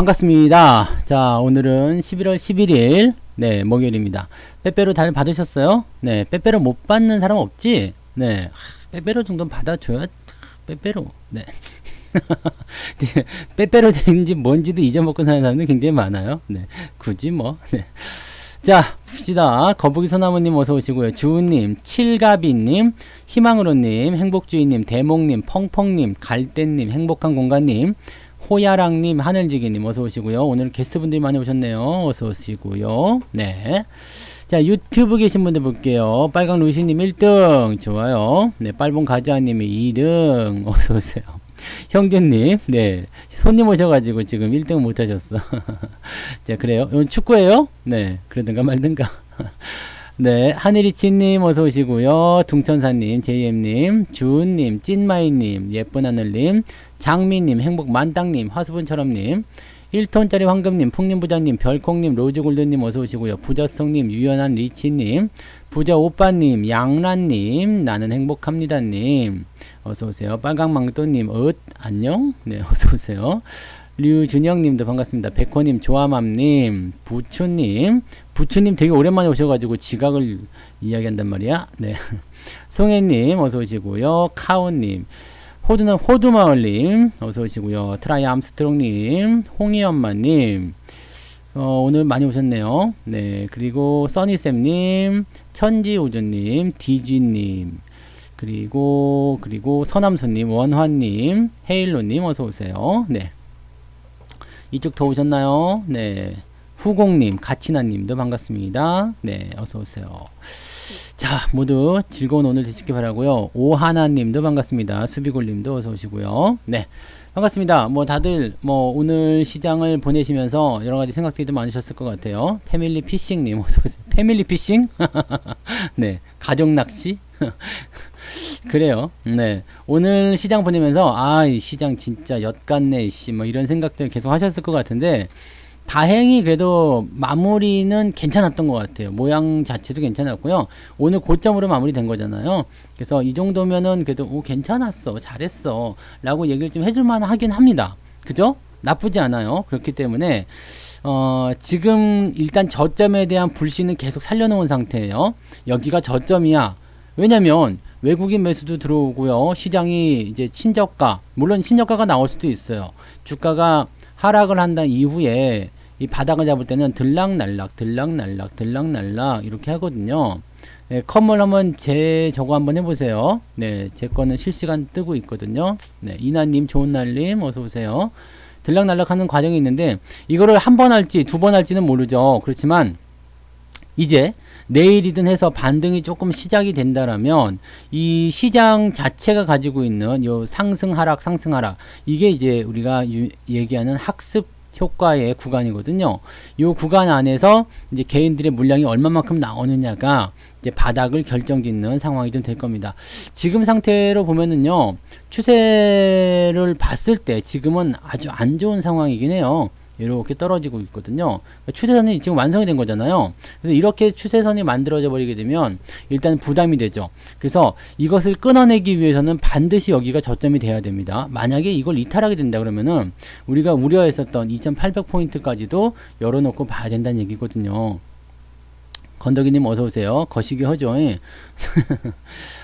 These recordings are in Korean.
반갑습니다. 자, 오늘은 11월 11일, 네, 목요일입니다. 빼빼로 다들 받으셨어요? 네, 빼빼로 못 받는 사람 없지? 네, 빼빼로 정도는 받아줘야, 빼빼로, 네. 네, 빼빼로 된지 뭔지도 잊어먹고 사는 사람들 굉장히 많아요. 네, 굳이 뭐, 네. 자, 봅시다. 거북이 소나무님 어서 오시고요. 주우님, 칠가비님, 희망으로님, 행복주의님, 대목님, 펑펑님, 갈대님, 행복한 공간님, 호야랑님, 하늘지기님 어서 오시고요. 오늘 게스트분들이 많이 오셨네요. 어서 오시고요. 네. 자, 유튜브 계신 분들 볼게요. 빨강 루시님 1등. 좋아요. 네, 빨봉 가자님이 2등. 어서 오세요. 형준님, 네. 손님 오셔가지고 지금 1등 못 하셨어. 자, 그래요. 이건 축구예요? 네. 그러든가 말든가. 네. 하늘이치님 어서 오시고요. 둥천사님, JM님, 주은님, 찐마이님, 예쁜 하늘님, 장미님, 행복만땅님, 화수분처럼님, 1톤짜리 황금님, 풍림부자님, 별콩님, 로즈골드님 어서 오시고요. 부자성님, 유연한 리치님, 부자오빠님, 양란님, 나는 행복합니다님 어서 오세요. 빨강망토님, 안녕? 네, 어서 오세요. 류준영님도 반갑습니다. 백호님, 조아맘님, 부추님, 부추님 되게 오랜만에 오셔가지고 지각을 이야기한단 말이야. 네, 송혜님 어서 오시고요. 카오님, 호두마을님 어서 오시고요. 트라이 암스트롱님, 홍이엄마님, 오늘 많이 오셨네요. 네, 그리고 써니쌤님, 천지우주님, 디지님, 그리고 서남수님, 원화님, 헤일로님 어서 오세요. 네, 이쪽 더 오셨나요? 네, 후공님, 가치나님도 반갑습니다. 네, 어서 오세요. 자, 모두 즐거운 오늘 되시기 바라고요. 오하나님도 반갑습니다. 수비골님도 어서 오시고요. 네, 반갑습니다. 뭐 다들 뭐 오늘 시장을 보내시면서 여러 가지 생각들이 좀 많으셨을 것 같아요. 패밀리 피싱님 어서 오세요. 패밀리 피싱? 네, 가족 낚시? 그래요. 네, 오늘 시장 보내면서 이 시장 진짜 엿같네 씨, 뭐 이런 생각들 계속 하셨을 것 같은데. 다행히 그래도 마무리는 괜찮았던 것 같아요. 모양 자체도 괜찮았고요. 오늘 고점으로 마무리된 거잖아요. 그래서 이 정도면은 그래도 괜찮았어, 잘했어 라고 얘기를 좀 해줄만 하긴 합니다. 그죠? 나쁘지 않아요. 그렇기 때문에 지금 일단 저점에 대한 불신은 계속 살려놓은 상태예요. 여기가 저점이야. 왜냐면 외국인 매수도 들어오고요. 시장이 이제 신저가, 물론 신저가가 나올 수도 있어요. 주가가 하락을 한다 이후에 이 바닥을 잡을 때는 들락날락 이렇게 하거든요. 네, 컴을 한번 저거 한번 해보세요. 네, 제 거는 실시간 뜨고 있거든요. 네, 이나님, 좋은날님 어서 오세요. 들락날락 하는 과정이 있는데 이거를 한 번 할지 두 번 할지는 모르죠. 그렇지만 이제 내일이든 해서 반등이 조금 시작이 된다라면 이 시장 자체가 가지고 있는 요 상승 하락 이게 이제 우리가 얘기하는 학습 효과의 구간이거든요. 이 구간 안에서 이제 개인들의 물량이 얼마만큼 나오느냐가 이제 바닥을 결정짓는 상황이 좀 될 겁니다. 지금 상태로 보면은요, 추세를 봤을 때 지금은 아주 안 좋은 상황이긴 해요. 이렇게 떨어지고 있거든요. 추세선이 지금 완성이 된 거잖아요. 그래서 이렇게 추세선이 만들어져 버리게 되면 일단 부담이 되죠. 그래서 이것을 끊어내기 위해서는 반드시 여기가 저점이 돼야 됩니다. 만약에 이걸 이탈하게 된다 그러면은 우리가 우려했었던 2800포인트까지도 열어놓고 봐야 된다는 얘기거든요. 건더기님 어서 오세요. 거시기 허죠.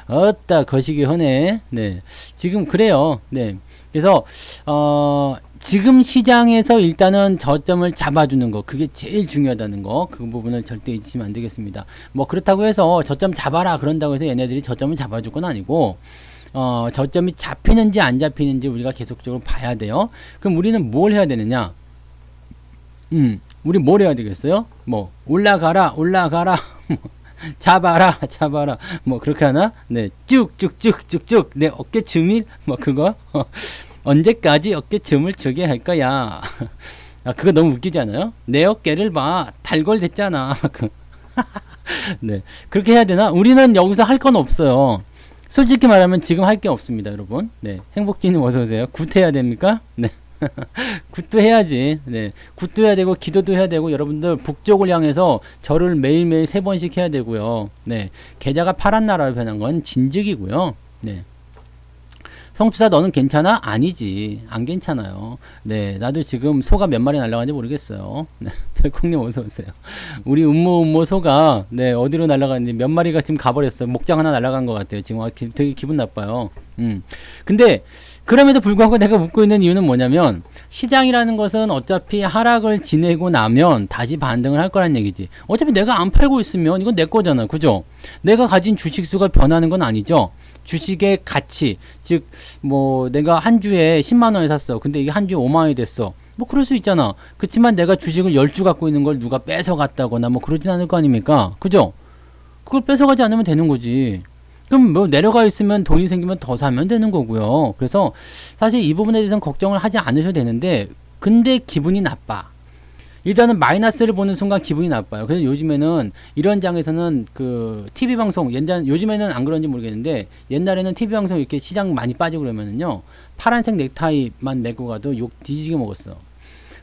어따 거시기 허네. 네, 지금 그래요. 네, 그래서 지금 시장에서 일단은 저점을 잡아주는 거, 그게 제일 중요하다는 거, 그 부분을 절대 잊으시면 안 되겠습니다. 뭐 그렇다고 해서 저점 잡아라 그런다고 해서 얘네들이 저점을 잡아줄 건 아니고 저점이 잡히는지 안 잡히는지 우리가 계속적으로 봐야 돼요. 그럼 우리는 뭘 해야 되느냐? 우리 뭘 해야 되겠어요? 뭐 올라가라 잡아라 뭐 그렇게 하나? 네, 쭉쭉쭉쭉쭉 내 어깨 주밀 뭐 그거 언제까지 어깨춤을 추게 할 거야? 그거 너무 웃기지 않아요? 내 어깨를 봐, 달골됐잖아. 네, 그렇게 해야 되나? 우리는 여기서 할 건 없어요. 솔직히 말하면 지금 할 게 없습니다, 여러분. 네, 행복진님 어서 오세요. 굿해야 됩니까? 네. 굿도 해야지. 네, 굿도 해야 되고 기도도 해야 되고 여러분들 북쪽을 향해서 절을 매일매일 3번씩 해야 되고요. 네, 계좌가 파란 나라로 변한 건 진즉이고요. 네. 성추사 너는 괜찮아? 아니지. 안 괜찮아요. 네, 나도 지금 소가 몇 마리 날아가는지 모르겠어요. 네, 별콩님 어서 오세요. 우리 음모 소가 네, 어디로 날아갔는지 몇 마리가 지금 가버렸어요. 목장 하나 날아간 것 같아요. 지금 되게 기분 나빠요. 근데 그럼에도 불구하고 내가 묻고 있는 이유는 뭐냐면 시장이라는 것은 어차피 하락을 지내고 나면 다시 반등을 할 거란 얘기지. 어차피 내가 안 팔고 있으면 이건 내 거잖아. 그죠? 내가 가진 주식수가 변하는 건 아니죠. 주식의 가치, 즉 뭐 내가 한 주에 10만 원에 샀어. 근데 이게 한 주에 5만 원이 됐어. 뭐 그럴 수 있잖아. 그렇지만 내가 주식을 10주 갖고 있는 걸 누가 뺏어갔다거나 뭐 그러진 않을 거 아닙니까? 그죠? 그걸 뺏어가지 않으면 되는 거지. 그럼 뭐 내려가 있으면 돈이 생기면 더 사면 되는 거고요. 그래서 사실 이 부분에 대해서는 걱정을 하지 않으셔도 되는데 근데 기분이 나빠. 일단은 마이너스를 보는 순간 기분이 나빠요. 그래서 요즘에는 이런 장에서는 그 TV 방송, 요즘에는 안 그런지 모르겠는데 옛날에는 TV 방송 이렇게 시장 많이 빠지고 그러면은요 파란색 넥타이만 메고 가도 욕 뒤지게 먹었어.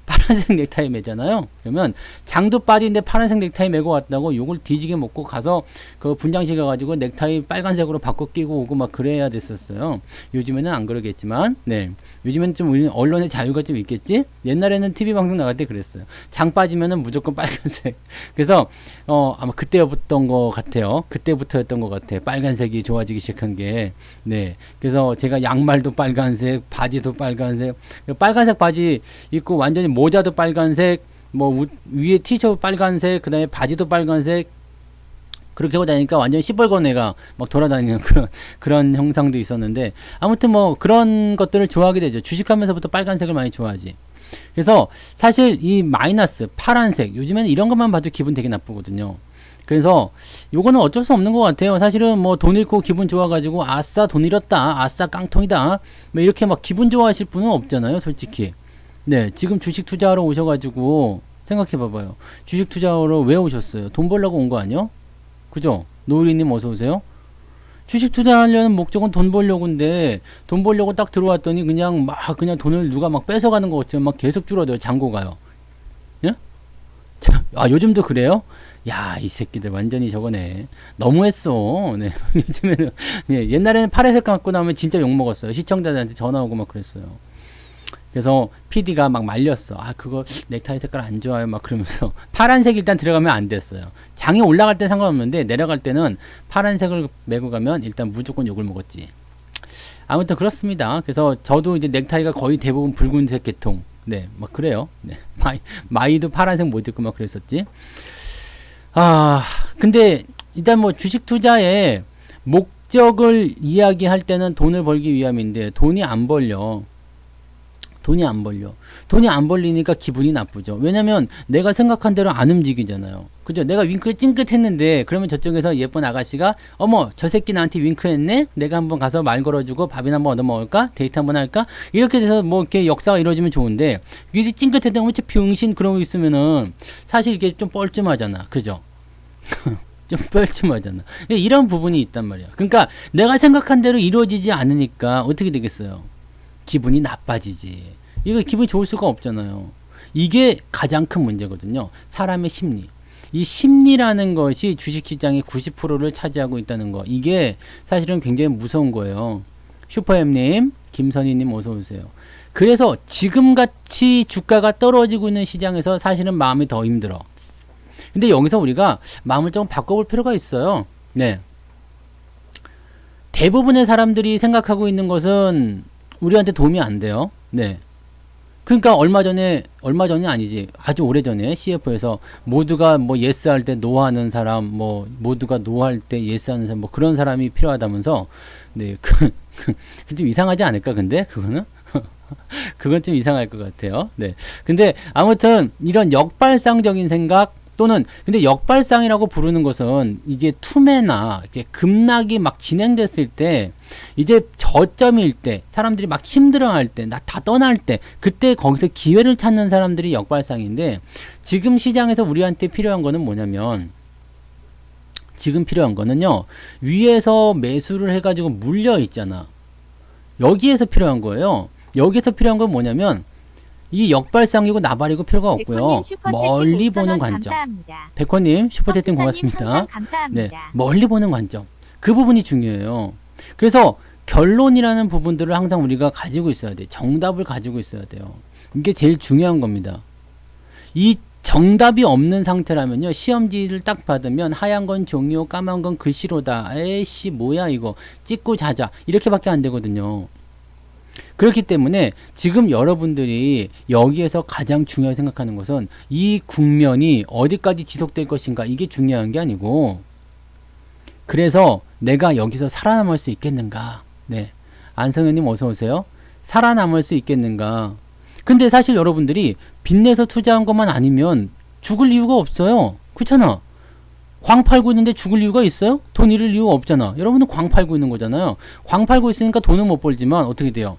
파란색 넥타이 매잖아요. 그러면 장도 빠지는데 파란색 넥타이 메고 왔다고 욕을 뒤지게 먹고 가서 그 분장실 가가지고 넥타이 빨간색으로 바꿔 끼고 오고 막 그래야 됐었어요. 요즘에는 안 그러겠지만, 네. 요즘에는 좀 우리 언론의 자유가 좀 있겠지? 옛날에는 TV 방송 나갈 때 그랬어요. 장 빠지면은 무조건 빨간색. 그래서, 아마 그때였던 것 같아요. 그때부터였던 것 같아요. 빨간색이 좋아지기 시작한 게. 네. 그래서 제가 양말도 빨간색, 바지도 빨간색, 빨간색 바지 입고 완전히 모자도 빨간색, 뭐 위에 티셔츠 빨간색, 그 다음에 바지도 빨간색, 그렇게 하고 다니니까 완전히 시뻘건 애가 막 돌아다니는 그런 형상도 있었는데, 아무튼 뭐 그런 것들을 좋아하게 되죠. 주식하면서부터 빨간색을 많이 좋아하지. 그래서 사실 이 마이너스, 파란색, 요즘에는 이런 것만 봐도 기분 되게 나쁘거든요. 그래서 요거는 어쩔 수 없는 것 같아요. 사실은 뭐 돈 잃고 기분 좋아가지고 아싸 돈 잃었다, 아싸 깡통이다, 뭐 이렇게 막 기분 좋아하실 분은 없잖아요, 솔직히. 네, 지금 주식 투자하러 오셔가지고 생각해 봐봐요. 주식 투자하러 왜 오셨어요? 돈 벌려고 온 거 아니요? 그죠? 노을이님 어서 오세요. 주식 투자하려는 목적은 돈 벌려고인데 돈 벌려고 딱 들어왔더니 그냥 돈을 누가 막 뺏어가는 것 같아요. 막 계속 줄어들어요. 잔고가요. 예? 아, 요즘도 그래요? 야, 이 새끼들 완전히 저거네. 너무했어. 네. 요즘에는, 네, 옛날에는 파란색 갖고 나오면 진짜 욕먹었어요. 시청자들한테 전화 오고 막 그랬어요. 그래서 PD가 막 말렸어. 아, 그거 넥타이 색깔 안 좋아요. 막 그러면서 파란색 일단 들어가면 안 됐어요. 장에 올라갈 때 상관없는데 내려갈 때는 파란색을 메고 가면 일단 무조건 욕을 먹었지. 아무튼 그렇습니다. 그래서 저도 이제 넥타이가 거의 대부분 붉은색 계통. 네, 막 그래요. 네. 마이도 파란색 못 입고 막 그랬었지. 아, 근데 일단 뭐 주식 투자의 목적을 이야기할 때는 돈을 벌기 위함인데 돈이 안 벌려. 돈이 안 벌려. 돈이 안 벌리니까 기분이 나쁘죠. 왜냐면 내가 생각한 대로 안 움직이잖아요. 그죠? 내가 윙크 찡긋했는데 그러면 저쪽에서 예쁜 아가씨가 어머 저 새끼 나한테 윙크했네? 내가 한번 가서 말 걸어주고 밥이나 한번 얻어 먹을까? 데이트 한번 할까? 이렇게 돼서 뭐 이렇게 역사가 이루어지면 좋은데 이게 찡긋했는데 어머 저 병신 그러고 있으면은 사실 이게 좀 뻘쭘하잖아. 그죠? 좀 뻘쭘하잖아. 이런 부분이 있단 말이야. 그러니까 내가 생각한 대로 이루어지지 않으니까 어떻게 되겠어요? 기분이 나빠지지. 이거 기분이 좋을 수가 없잖아요. 이게 가장 큰 문제거든요. 사람의 심리. 이 심리라는 것이 주식시장의 90%를 차지하고 있다는 거. 이게 사실은 굉장히 무서운 거예요. 슈퍼엠님, 김선희님 어서 오세요. 그래서 지금같이 주가가 떨어지고 있는 시장에서 사실은 마음이 더 힘들어. 근데 여기서 우리가 마음을 좀 바꿔볼 필요가 있어요. 네. 대부분의 사람들이 생각하고 있는 것은 우리한테 도움이 안 돼요. 네. 그러니까 얼마 전이 아니지. 아주 오래 전에 CF에서 모두가 뭐 예스 할 때 노 하는 사람, 뭐 모두가 노 할 때 예스 하는 사람, 뭐 그런 사람이 필요하다면서, 네. 좀 이상하지 않을까, 근데? 그거는? 그건 좀 이상할 것 같아요. 네. 근데 아무튼 이런 역발상적인 생각, 또는 근데 역발상이라고 부르는 것은 이게 투매나 이렇게 급락이 막 진행됐을 때 이제 저점일 때 사람들이 막 힘들어할 때 나 다 떠날 때 그때 거기서 기회를 찾는 사람들이 역발상인데 지금 시장에서 우리한테 필요한 거는 뭐냐면 지금 필요한 거는요 위에서 매수를 해가지고 물려 있잖아. 여기에서 필요한 거예요. 여기에서 필요한 건 뭐냐면 이 역발상이고 나발이고 필요가 없고요. 멀리 보는 관점. 백호님 슈퍼채팅 고맙습니다. 감사합니다. 네, 멀리 보는 관점. 그 부분이 중요해요. 그래서 결론이라는 부분들을 항상 우리가 가지고 있어야 돼. 정답을 가지고 있어야 돼요. 이게 제일 중요한 겁니다. 이 정답이 없는 상태라면요, 시험지를 딱 받으면 하얀 건 종이요, 까만 건 글씨로다. 에이씨 뭐야 이거, 찍고 자자, 이렇게밖에 안 되거든요. 그렇기 때문에 지금 여러분들이 여기에서 가장 중요하게 생각하는 것은 이 국면이 어디까지 지속될 것인가, 이게 중요한 게 아니고, 그래서 내가 여기서 살아남을 수 있겠는가. 네, 안성현님 어서 오세요. 살아남을 수 있겠는가. 근데 사실 여러분들이 빚내서 투자한 것만 아니면 죽을 이유가 없어요. 그렇잖아. 광 팔고 있는데 죽을 이유가 있어요? 돈 잃을 이유가 없잖아. 여러분은 광 팔고 있는 거잖아요. 광 팔고 있으니까 돈은 못 벌지만 어떻게 돼요?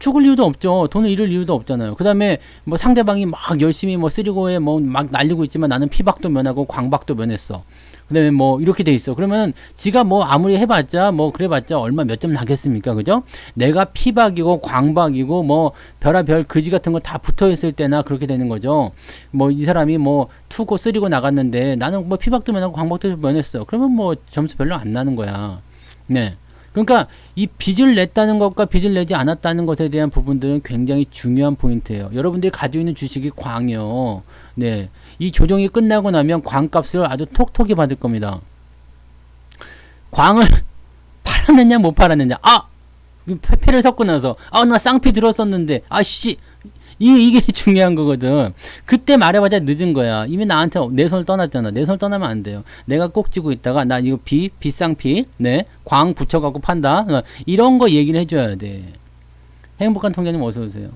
죽을 이유도 없죠. 돈을 잃을 이유도 없잖아요. 그 다음에 뭐 상대방이 막 열심히 뭐 쓰리고에 뭐 막 날리고 있지만 나는 피박도 면하고 광박도 면했어. 그 다음에 뭐 이렇게 돼 있어. 그러면 지가 뭐 아무리 해봤자 뭐 그래봤자 얼마 몇 점 나겠습니까? 그죠? 내가 피박이고 광박이고 뭐 별의별 거지 같은 거 다 붙어 있을 때나 그렇게 되는 거죠. 뭐 이 사람이 뭐 투고 쓰리고 나갔는데 나는 뭐 피박도 면하고 광박도 면했어. 그러면 뭐 점수 별로 안 나는 거야. 네. 그러니까 이 빚을 냈다는 것과 빚을 내지 않았다는 것에 대한 부분들은 굉장히 중요한 포인트예요. 여러분들이 가지고 있는 주식이 광이요. 네. 이 조정이 끝나고 나면 광값을 아주 톡톡히 받을 겁니다. 광을 팔았느냐 못 팔았느냐. 아! 패를 섞고 나서 나 쌍피 들었었는데 아씨 이게 중요한 거거든. 그때 말해봐야 늦은 거야. 이미 나한테 내 손을 떠났잖아. 내 손을 떠나면 안 돼요. 내가 꼭 쥐고 있다가 나 이거 비쌍피, 네, 광 붙여갖고 판다. 이런 거 얘기를 해줘야 돼. 행복한 통장님 어서 오세요.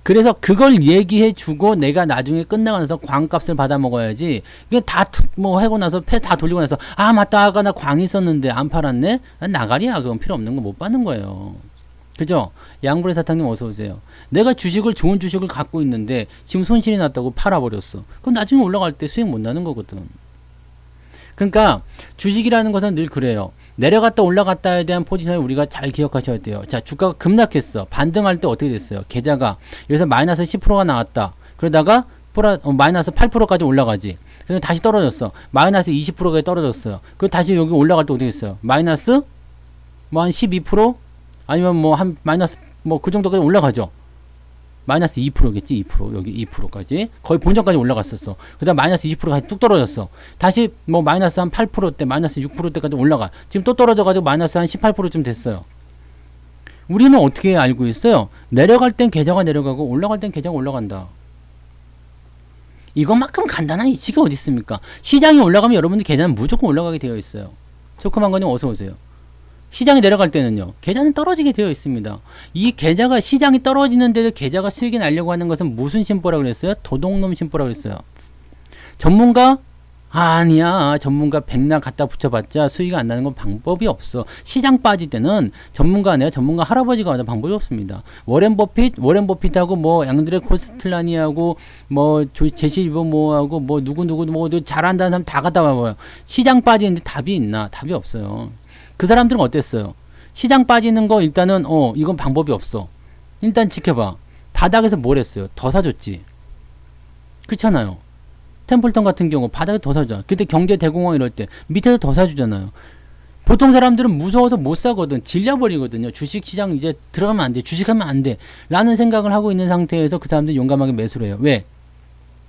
그래서 그걸 얘기해주고 내가 나중에 끝나고 나서 광값을 받아 먹어야지. 이게 다 뭐 하고 나서 패 다 돌리고 나서 맞다, 아까 나 광 있었는데 안 팔았네. 나가리야. 그건 필요 없는 거 못 받는 거예요. 그죠? 양불의 사탕님 어서 오세요. 내가 좋은 주식을 갖고 있는데 지금 손실이 났다고 팔아버렸어. 그럼 나중에 올라갈 때 수익 못 나는 거거든. 그러니까 주식이라는 것은 늘 그래요. 내려갔다 올라갔다에 대한 포지션을 우리가 잘 기억하셔야 돼요. 자, 주가가 급락했어. 반등할 때 어떻게 됐어요? 계좌가 여기서 마이너스 10%가 나왔다. 그러다가 마이너스 8%까지 올라가지. 그래서 다시 떨어졌어. 마이너스 20%까지 떨어졌어요. 그리고 다시 여기 올라갈 때 어떻게 됐어요? 마이너스 뭐 한 12%? 아니면 뭐 한 마이너스 뭐 그 정도까지 올라가죠. 마이너스 2%겠지. 2% 여기 2%까지 거의 본전까지 올라갔었어. 그 다음 마이너스 20%까지 뚝 떨어졌어. 다시 뭐 마이너스 한 8%대 마이너스 6%대까지 올라가. 지금 또 떨어져가지고 마이너스 한 18%쯤 됐어요. 우리는 어떻게 알고 있어요? 내려갈 땐 계좌가 내려가고 올라갈 땐 계좌가 올라간다. 이것만큼 간단한 이치가 어디 있습니까? 시장이 올라가면 여러분들 계좌는 무조건 올라가게 되어 있어요. 조그만거님 어서 오세요. 시장이 내려갈 때는요, 계좌는 떨어지게 되어 있습니다. 이 계좌가 시장이 떨어지는데도 계좌가 수익이 나려고 하는 것은 무슨 심보라고 그랬어요? 도둑놈 심보라고 그랬어요. 전문가? 아니야. 전문가 백날 갖다 붙여봤자 수익이 안 나는 건 방법이 없어. 시장 빠질 때는 전문가네요. 전문가 할아버지가 와도 방법이 없습니다. 워렌 버핏하고 뭐 앵드레 코스틀라니하고 뭐 제시 리버모어하고 뭐 누구 뭐 잘한다는 사람 다 갖다 봐봐요. 시장 빠지는데 답이 있나? 답이 없어요. 그 사람들은 어땠어요? 시장 빠지는 거 일단은 이건 방법이 없어. 일단 지켜봐. 바닥에서 뭘 했어요? 더 사줬지. 그렇잖아요. 템플턴 같은 경우 바닥에 더 사주잖아. 그때 경제 대공황 이럴 때 밑에서 더 사주잖아요. 보통 사람들은 무서워서 못 사거든. 질려버리거든요. 주식시장 이제 들어가면 안 돼. 주식하면 안 돼. 라는 생각을 하고 있는 상태에서 그 사람들이 용감하게 매수를 해요. 왜?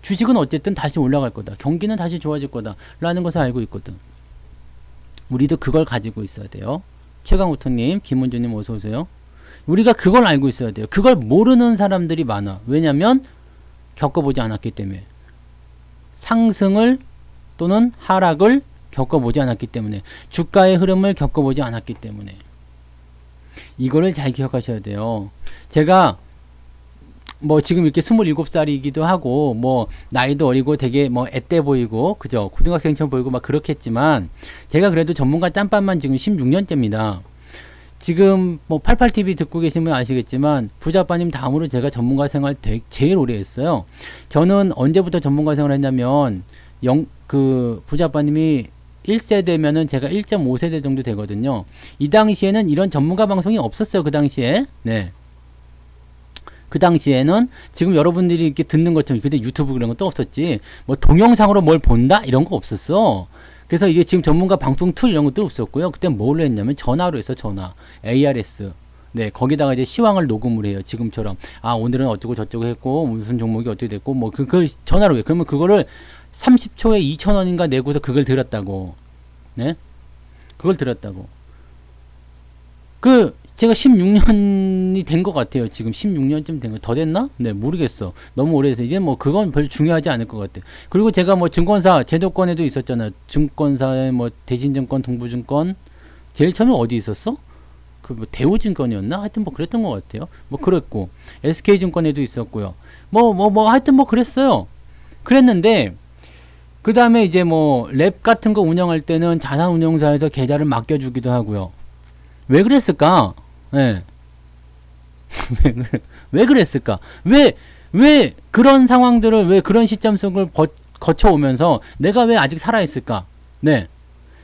주식은 어쨌든 다시 올라갈 거다. 경기는 다시 좋아질 거다. 라는 것을 알고 있거든. 우리도 그걸 가지고 있어야 돼요. 최강우토님, 김은주님 어서 오세요. 우리가 그걸 알고 있어야 돼요. 그걸 모르는 사람들이 많아. 왜냐면 겪어보지 않았기 때문에. 상승을 또는 하락을 겪어보지 않았기 때문에. 주가의 흐름을 겪어보지 않았기 때문에. 이거를 잘 기억하셔야 돼요. 제가 뭐 지금 이렇게 27살이기도 하고 뭐 나이도 어리고 되게 뭐 앳돼 보이고 그죠, 고등학생처럼 보이고 막 그렇겠지만 제가 그래도 전문가 짬밥만 지금 16년째입니다. 지금 뭐 88TV 듣고 계시면 아시겠지만 부자빠님 다음으로 제가 전문가 생활 제일 오래 했어요. 저는 언제부터 전문가 생활을 했냐면 부자빠님이 1세대면은 제가 1.5세대 정도 되거든요. 이 당시에는 이런 전문가 방송이 없었어요. 그 당시에. 네. 그 당시에는 지금 여러분들이 이렇게 듣는 것처럼 그때 유튜브 그런 것도 없었지. 뭐 동영상으로 뭘 본다? 이런 거 없었어. 그래서 이게 지금 전문가 방송 툴 이런 것도 없었고요. 그때 뭘로 했냐면 전화로 했어, 전화. ARS. 네, 거기다가 이제 시황을 녹음을 해요. 지금처럼. 아, 오늘은 어쩌고 저쩌고 했고, 무슨 종목이 어떻게 됐고, 뭐, 그걸 전화로 해. 그러면 그거를 30초에 2,000원인가 내고서 그걸 들었다고. 네? 그걸 들었다고. 제가 16년이 된 것 같아요. 지금 16년쯤 된 거. 더 됐나? 네, 모르겠어. 너무 오래돼서. 이제 뭐, 그건 별로 중요하지 않을 것 같아. 그리고 제가 뭐, 증권사, 제도권에도 있었잖아요. 증권사에 뭐, 대신증권, 동부증권. 제일 처음에 어디 있었어? 뭐 대우증권이었나? 하여튼 뭐 그랬던 것 같아요. 뭐 그랬고, SK증권에도 있었고요. 하여튼 뭐 그랬어요. 그랬는데, 그 다음에 이제 뭐, 랩 같은 거 운영할 때는 자산운용사에서 계좌를 맡겨주기도 하고요. 왜 그랬을까? 예. 왜 그랬을까? 왜 그런 상황들을, 왜 그런 시점 속을 거쳐오면서 내가 왜 아직 살아있을까? 네.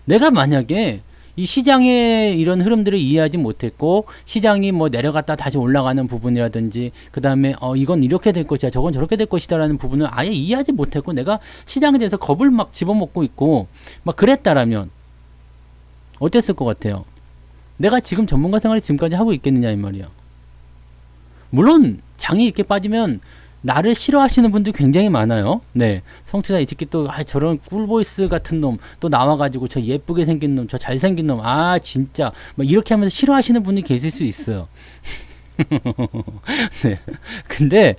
내가 만약에 이 시장의 이런 흐름들을 이해하지 못했고, 시장이 뭐 내려갔다 다시 올라가는 부분이라든지, 그 다음에 이건 이렇게 될 것이야, 저건 저렇게 될 것이다라는 부분을 아예 이해하지 못했고, 내가 시장에 대해서 겁을 막 집어먹고 있고 막 그랬다라면 어땠을 것 같아요? 내가 지금 전문가 생활을 지금까지 하고 있겠느냐 이 말이야. 물론 장이 이렇게 빠지면 나를 싫어하시는 분들 굉장히 많아요. 네. 성투자 이 새끼 또, 저런 꿀보이스 같은 놈, 또 나와가지고 저 예쁘게 생긴 놈, 저 잘생긴 놈, 진짜. 막 이렇게 하면서 싫어하시는 분이 계실 수 있어요. 네. 근데,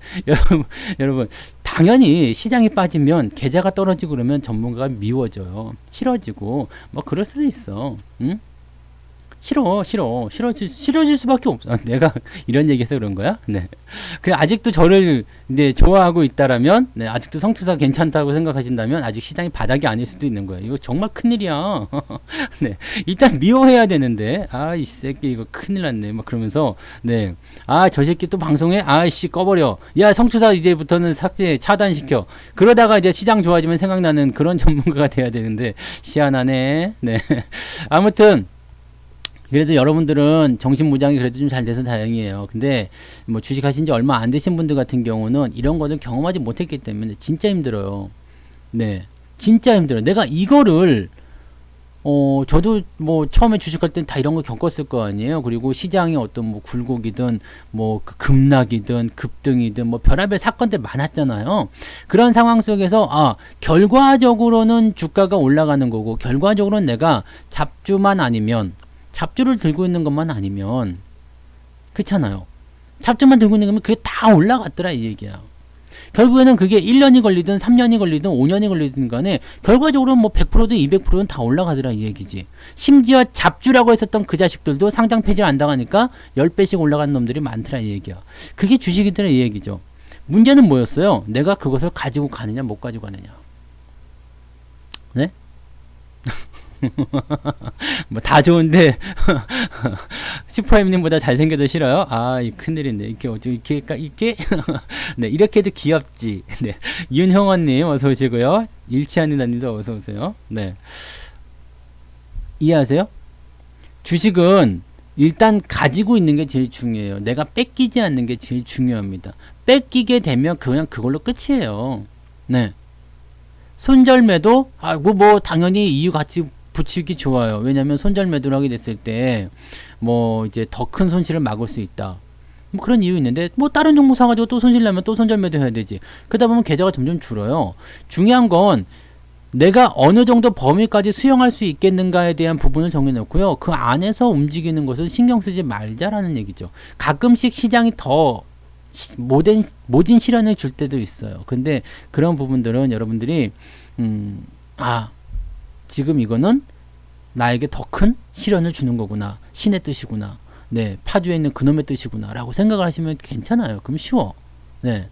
여러분, 당연히 시장이 빠지면 계좌가 떨어지고 그러면 전문가가 미워져요. 싫어지고, 뭐 그럴 수도 있어. 응? 싫어질 수밖에 없어. 내가 이런 얘기해서 그런 거야? 네. 아직도 저를, 네, 좋아하고 있다라면, 네, 아직도 성투사 괜찮다고 생각하신다면, 아직 시장이 바닥이 아닐 수도 있는 거예요. 이거 정말 큰일이야. 네. 일단 미워해야 되는데, 이 새끼 이거 큰일 났네. 막 그러면서, 네. 저 새끼 또 방송에, 꺼버려. 야, 성투사 이제부터는 삭제, 차단시켜. 그러다가 이제 시장 좋아지면 생각나는 그런 전문가가 돼야 되는데, 희한하네. 네. 아무튼, 그래도 여러분들은 정신무장이 그래도 좀 잘 돼서 다행이에요. 근데 뭐 주식하신 지 얼마 안 되신 분들 같은 경우는 이런 거는 경험하지 못했기 때문에 진짜 힘들어요. 네. 진짜 힘들어요. 내가 이거를 저도 뭐 처음에 주식할 땐 다 이런 거 겪었을 거 아니에요. 그리고 시장이 어떤 뭐 굴곡이든 뭐 급락이든 급등이든 뭐 별의별 사건들 많았잖아요. 그런 상황 속에서 결과적으로는 주가가 올라가는 거고, 결과적으로는 내가 잡주를 들고 있는 것만 아니면, 그렇잖아요. 잡주만 들고 있는 거면 그게 다 올라갔더라 이 얘기야. 결국에는 그게 1년이 걸리든 3년이 걸리든 5년이 걸리든 간에 결과적으로 뭐 100%든 200%는 다 올라가더라 이 얘기지. 심지어 잡주라고 했었던 그 자식들도 상장 폐지를 안 당하니까 10배씩 올라가는 놈들이 많더라 이 얘기야. 그게 주식이더라 이 얘기죠. 문제는 뭐였어요? 내가 그것을 가지고 가느냐 못 가지고 가느냐. 네? 뭐 다 좋은데 슈퍼엠님보다 잘생겨도 싫어요? 이 큰일인데 이렇게 네, 이렇게도 귀엽지. 네, 윤형원님 어서 오시고요. 일치하는다님도 어서 오세요. 네, 이해하세요? 주식은 일단 가지고 있는 게 제일 중요해요. 내가 뺏기지 않는 게 제일 중요합니다. 뺏기게 되면 그냥 그걸로 끝이에요. 네, 손절매도 뭐 당연히 이유 같이 붙이기 좋아요. 왜냐면 손절 매도를 하게 됐을 때 뭐 이제 더 큰 손실을 막을 수 있다. 뭐 그런 이유 있는데, 뭐 다른 종목 사가지고 또 손실 나면 또 손절 매도 해야 되지. 그러다 보면 계좌가 점점 줄어요. 중요한 건 내가 어느 정도 범위까지 수용할 수 있겠는가에 대한 부분을 정해놓고요. 그 안에서 움직이는 것을 신경 쓰지 말자라는 얘기죠. 가끔씩 시장이 더 모진 시련을 줄 때도 있어요. 근데 그런 부분들은 여러분들이 지금 이거는 나에게 더 큰 시련을 주는 거구나. 신의 뜻이구나. 네, 파주에 있는 그놈의 뜻이구나. 라고 생각을 하시면 괜찮아요. 그럼 쉬워. 네.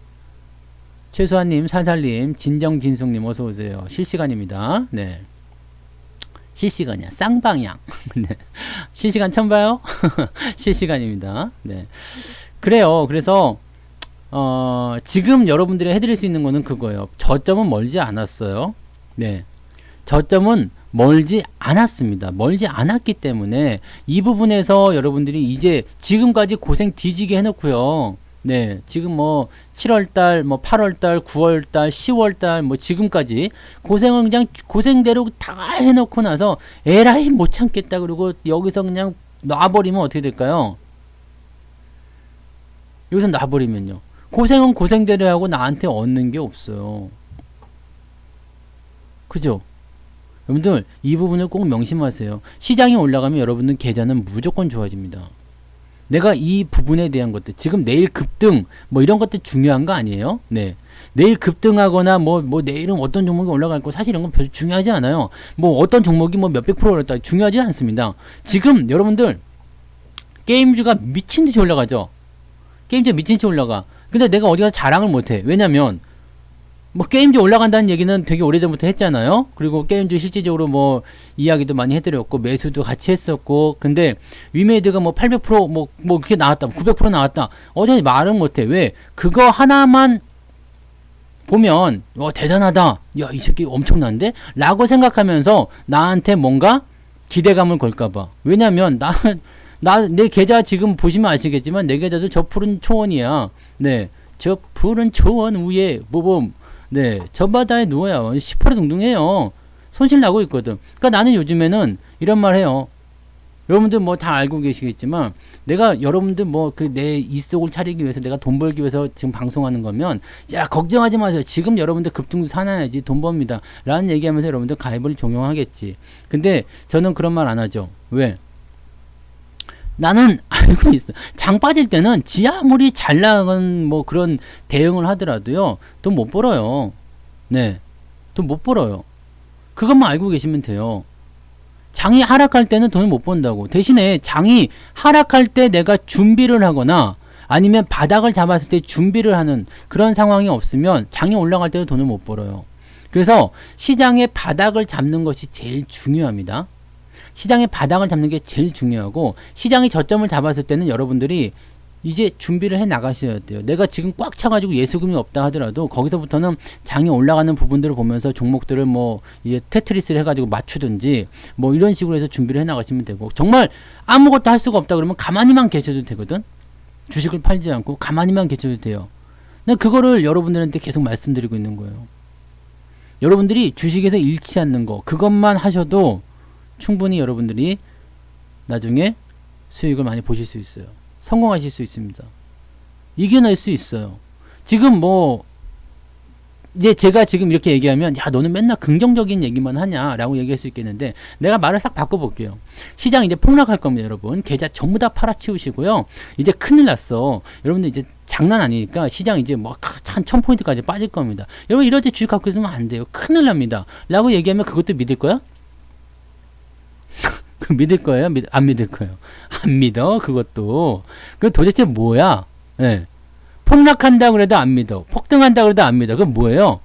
최수아님, 살살님, 진정진숙님 어서 오세요. 실시간입니다. 네. 실시간이야. 쌍방향. 네. 실시간 처음 봐요? 실시간입니다. 네. 그래요. 그래서 지금 여러분들이 해드릴 수 있는 거는 그거예요. 저점은 멀지 않았어요. 네. 저점은 멀지 않았습니다. 멀지 않았기 때문에 이 부분에서 여러분들이 이제 지금까지 고생 뒤지게 해놓고요. 네, 지금 뭐 7월달, 뭐 8월달, 9월달, 10월달, 뭐 지금까지 고생을 그냥 고생대로 다 해놓고 나서 에라이 못 참겠다 그러고 여기서 그냥 놔버리면 어떻게 될까요? 여기서 놔버리면요. 고생은 고생대로 하고 나한테 얻는 게 없어요. 그죠? 여러분들 이 부분을 꼭 명심하세요. 시장이 올라가면 여러분들 계좌는 무조건 좋아집니다. 내가 이 부분에 대한 것들 지금 내일 급등 뭐 이런 것들 중요한 거 아니에요? 네. 내일 급등하거나 뭐 내일은 어떤 종목이 올라갈 거 사실 이런 건 별로 중요하지 않아요. 뭐 어떤 종목이 뭐 몇백 프로 올랐다 중요하지 않습니다. 지금 여러분들 게임주가 미친 듯이 올라가죠. 게임주가 미친 듯이 올라가. 근데 내가 어디 가서 자랑을 못 해. 왜냐면 뭐 게임주 올라간다는 얘기는 되게 오래전부터 했잖아요. 그리고 게임주 실질적으로 뭐 이야기도 많이 해드렸고 매수도 같이 했었고 근데 위메이드가 뭐 800% 뭐 그렇게 나왔다 900% 나왔다 어제 말은 못해. 왜? 그거 하나만 보면 대단하다 야 이 새끼 엄청난데? 라고 생각하면서 나한테 뭔가 기대감을 걸까봐. 왜냐면 내 계좌 지금 보시면 아시겠지만 내 계좌도 저 푸른 초원이야. 네, 저 푸른 초원 위에 뭐봄 네, 저 바다에 누워요. 10% 둥둥해요. 손실 나고 있거든. 그러니까 나는 요즘에는 이런 말 해요. 여러분들 뭐 다 알고 계시겠지만 내가 여러분들 뭐 그 내 이속을 차리기 위해서 내가 돈 벌기 위해서 지금 방송하는 거면 야 걱정하지 마세요. 지금 여러분들 급등주 사놔야지 돈 법니다. 라는 얘기하면서 여러분들 가입을 종용하겠지. 근데 저는 그런 말 안 하죠. 왜? 나는 알고 있어. 장 빠질 때는 지 아무리 잘 나간 뭐 그런 대응을 하더라도요. 돈 못 벌어요. 네. 돈 못 벌어요. 그것만 알고 계시면 돼요. 장이 하락할 때는 돈을 못 번다고. 대신에 장이 하락할 때 내가 준비를 하거나 아니면 바닥을 잡았을 때 준비를 하는 그런 상황이 없으면 장이 올라갈 때도 돈을 못 벌어요. 그래서 시장의 바닥을 잡는 것이 제일 중요합니다. 시장의 바닥을 잡는 게 제일 중요하고 시장이 저점을 잡았을 때는 여러분들이 이제 준비를 해 나가셔야 돼요. 내가 지금 꽉 차가지고 예수금이 없다 하더라도 거기서부터는 장이 올라가는 부분들을 보면서 종목들을 뭐 이제 테트리스를 해가지고 맞추든지 뭐 이런 식으로 해서 준비를 해 나가시면 되고 정말 아무것도 할 수가 없다 그러면 가만히만 계셔도 되거든. 주식을 팔지 않고 가만히만 계셔도 돼요. 난 그거를 여러분들한테 계속 말씀드리고 있는 거예요. 여러분들이 주식에서 잃지 않는 거 그것만 하셔도 충분히 여러분들이 나중에 수익을 많이 보실 수 있어요. 성공하실 수 있습니다. 이겨낼 수 있어요. 지금 뭐 이제 제가 지금 이렇게 얘기하면 야 너는 맨날 긍정적인 얘기만 하냐 라고 얘기할 수 있겠는데 내가 말을 싹 바꿔볼게요. 시장 이제 폭락할 겁니다. 여러분 계좌 전부 다 팔아치우시고요. 이제 큰일 났어. 여러분들 이제 장난 아니니까 시장 이제 뭐 한 1000포인트까지 빠질 겁니다. 여러분 이럴 때 주식 갖고 있으면 안 돼요. 큰일 납니다. 라고 얘기하면 그것도 믿을 거야? 믿을 거예요? 안 믿을 거예요? 안 믿어 그것도. 그 도대체 뭐야? 예. 폭락한다 그래도 안 믿어. 폭등한다 그래도 안 믿어. 그건 뭐예요?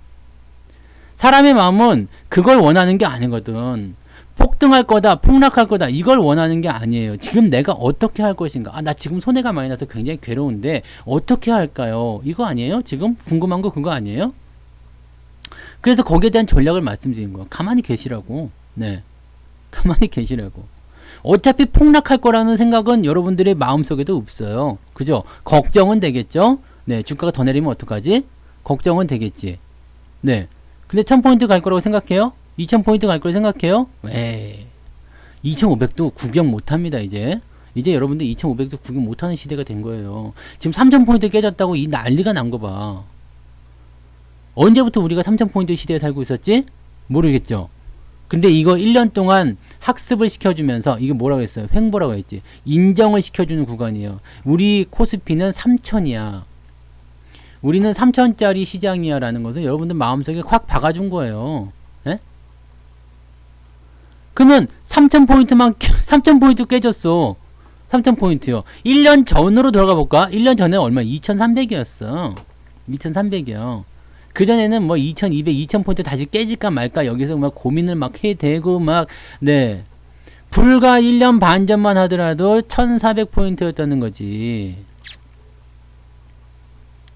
사람의 마음은 그걸 원하는 게 아니거든. 폭등할 거다, 폭락할 거다 이걸 원하는 게 아니에요. 지금 내가 어떻게 할 것인가. 나 지금 손해가 많이 나서 굉장히 괴로운데 어떻게 할까요? 이거 아니에요? 지금 궁금한 거 그거 아니에요? 그래서 거기에 대한 전략을 말씀드린 거예요. 가만히 계시라고. 네. 가만히 계시라고. 어차피 폭락할 거라는 생각은 여러분들의 마음속에도 없어요. 그죠? 걱정은 되겠죠? 네, 주가가 더 내리면 어떡하지? 걱정은 되겠지. 네. 근데 1000포인트 갈 거라고 생각해요? 2000포인트 갈 거라고 생각해요? 에이. 2500도 구경 못 합니다, 이제. 이제 여러분들 2500도 구경 못 하는 시대가 된 거예요. 지금 3000포인트 깨졌다고 이 난리가 난 거 봐. 언제부터 우리가 3000포인트 시대에 살고 있었지? 모르겠죠? 근데 이거 1년 동안 학습을 시켜주면서 이게 뭐라고 했어요? 횡보라고 했지. 인정을 시켜주는 구간이에요. 우리 코스피는 3000이야. 우리는 3000짜리 시장이야 라는 것을 여러분들 마음속에 확 박아준 거예요. 에? 그러면 3000포인트만 3000포인트 깨졌어. 3000포인트요. 1년 전으로 돌아가 볼까? 1년 전에 얼마? 2300이었어. 2300이요. 그전에는 뭐 2200, 2000포인트 다시 깨질까 말까 여기서 막 고민을 막 해대고 막, 네. 불과 1년 반 전만 하더라도 1400포인트였다는 거지.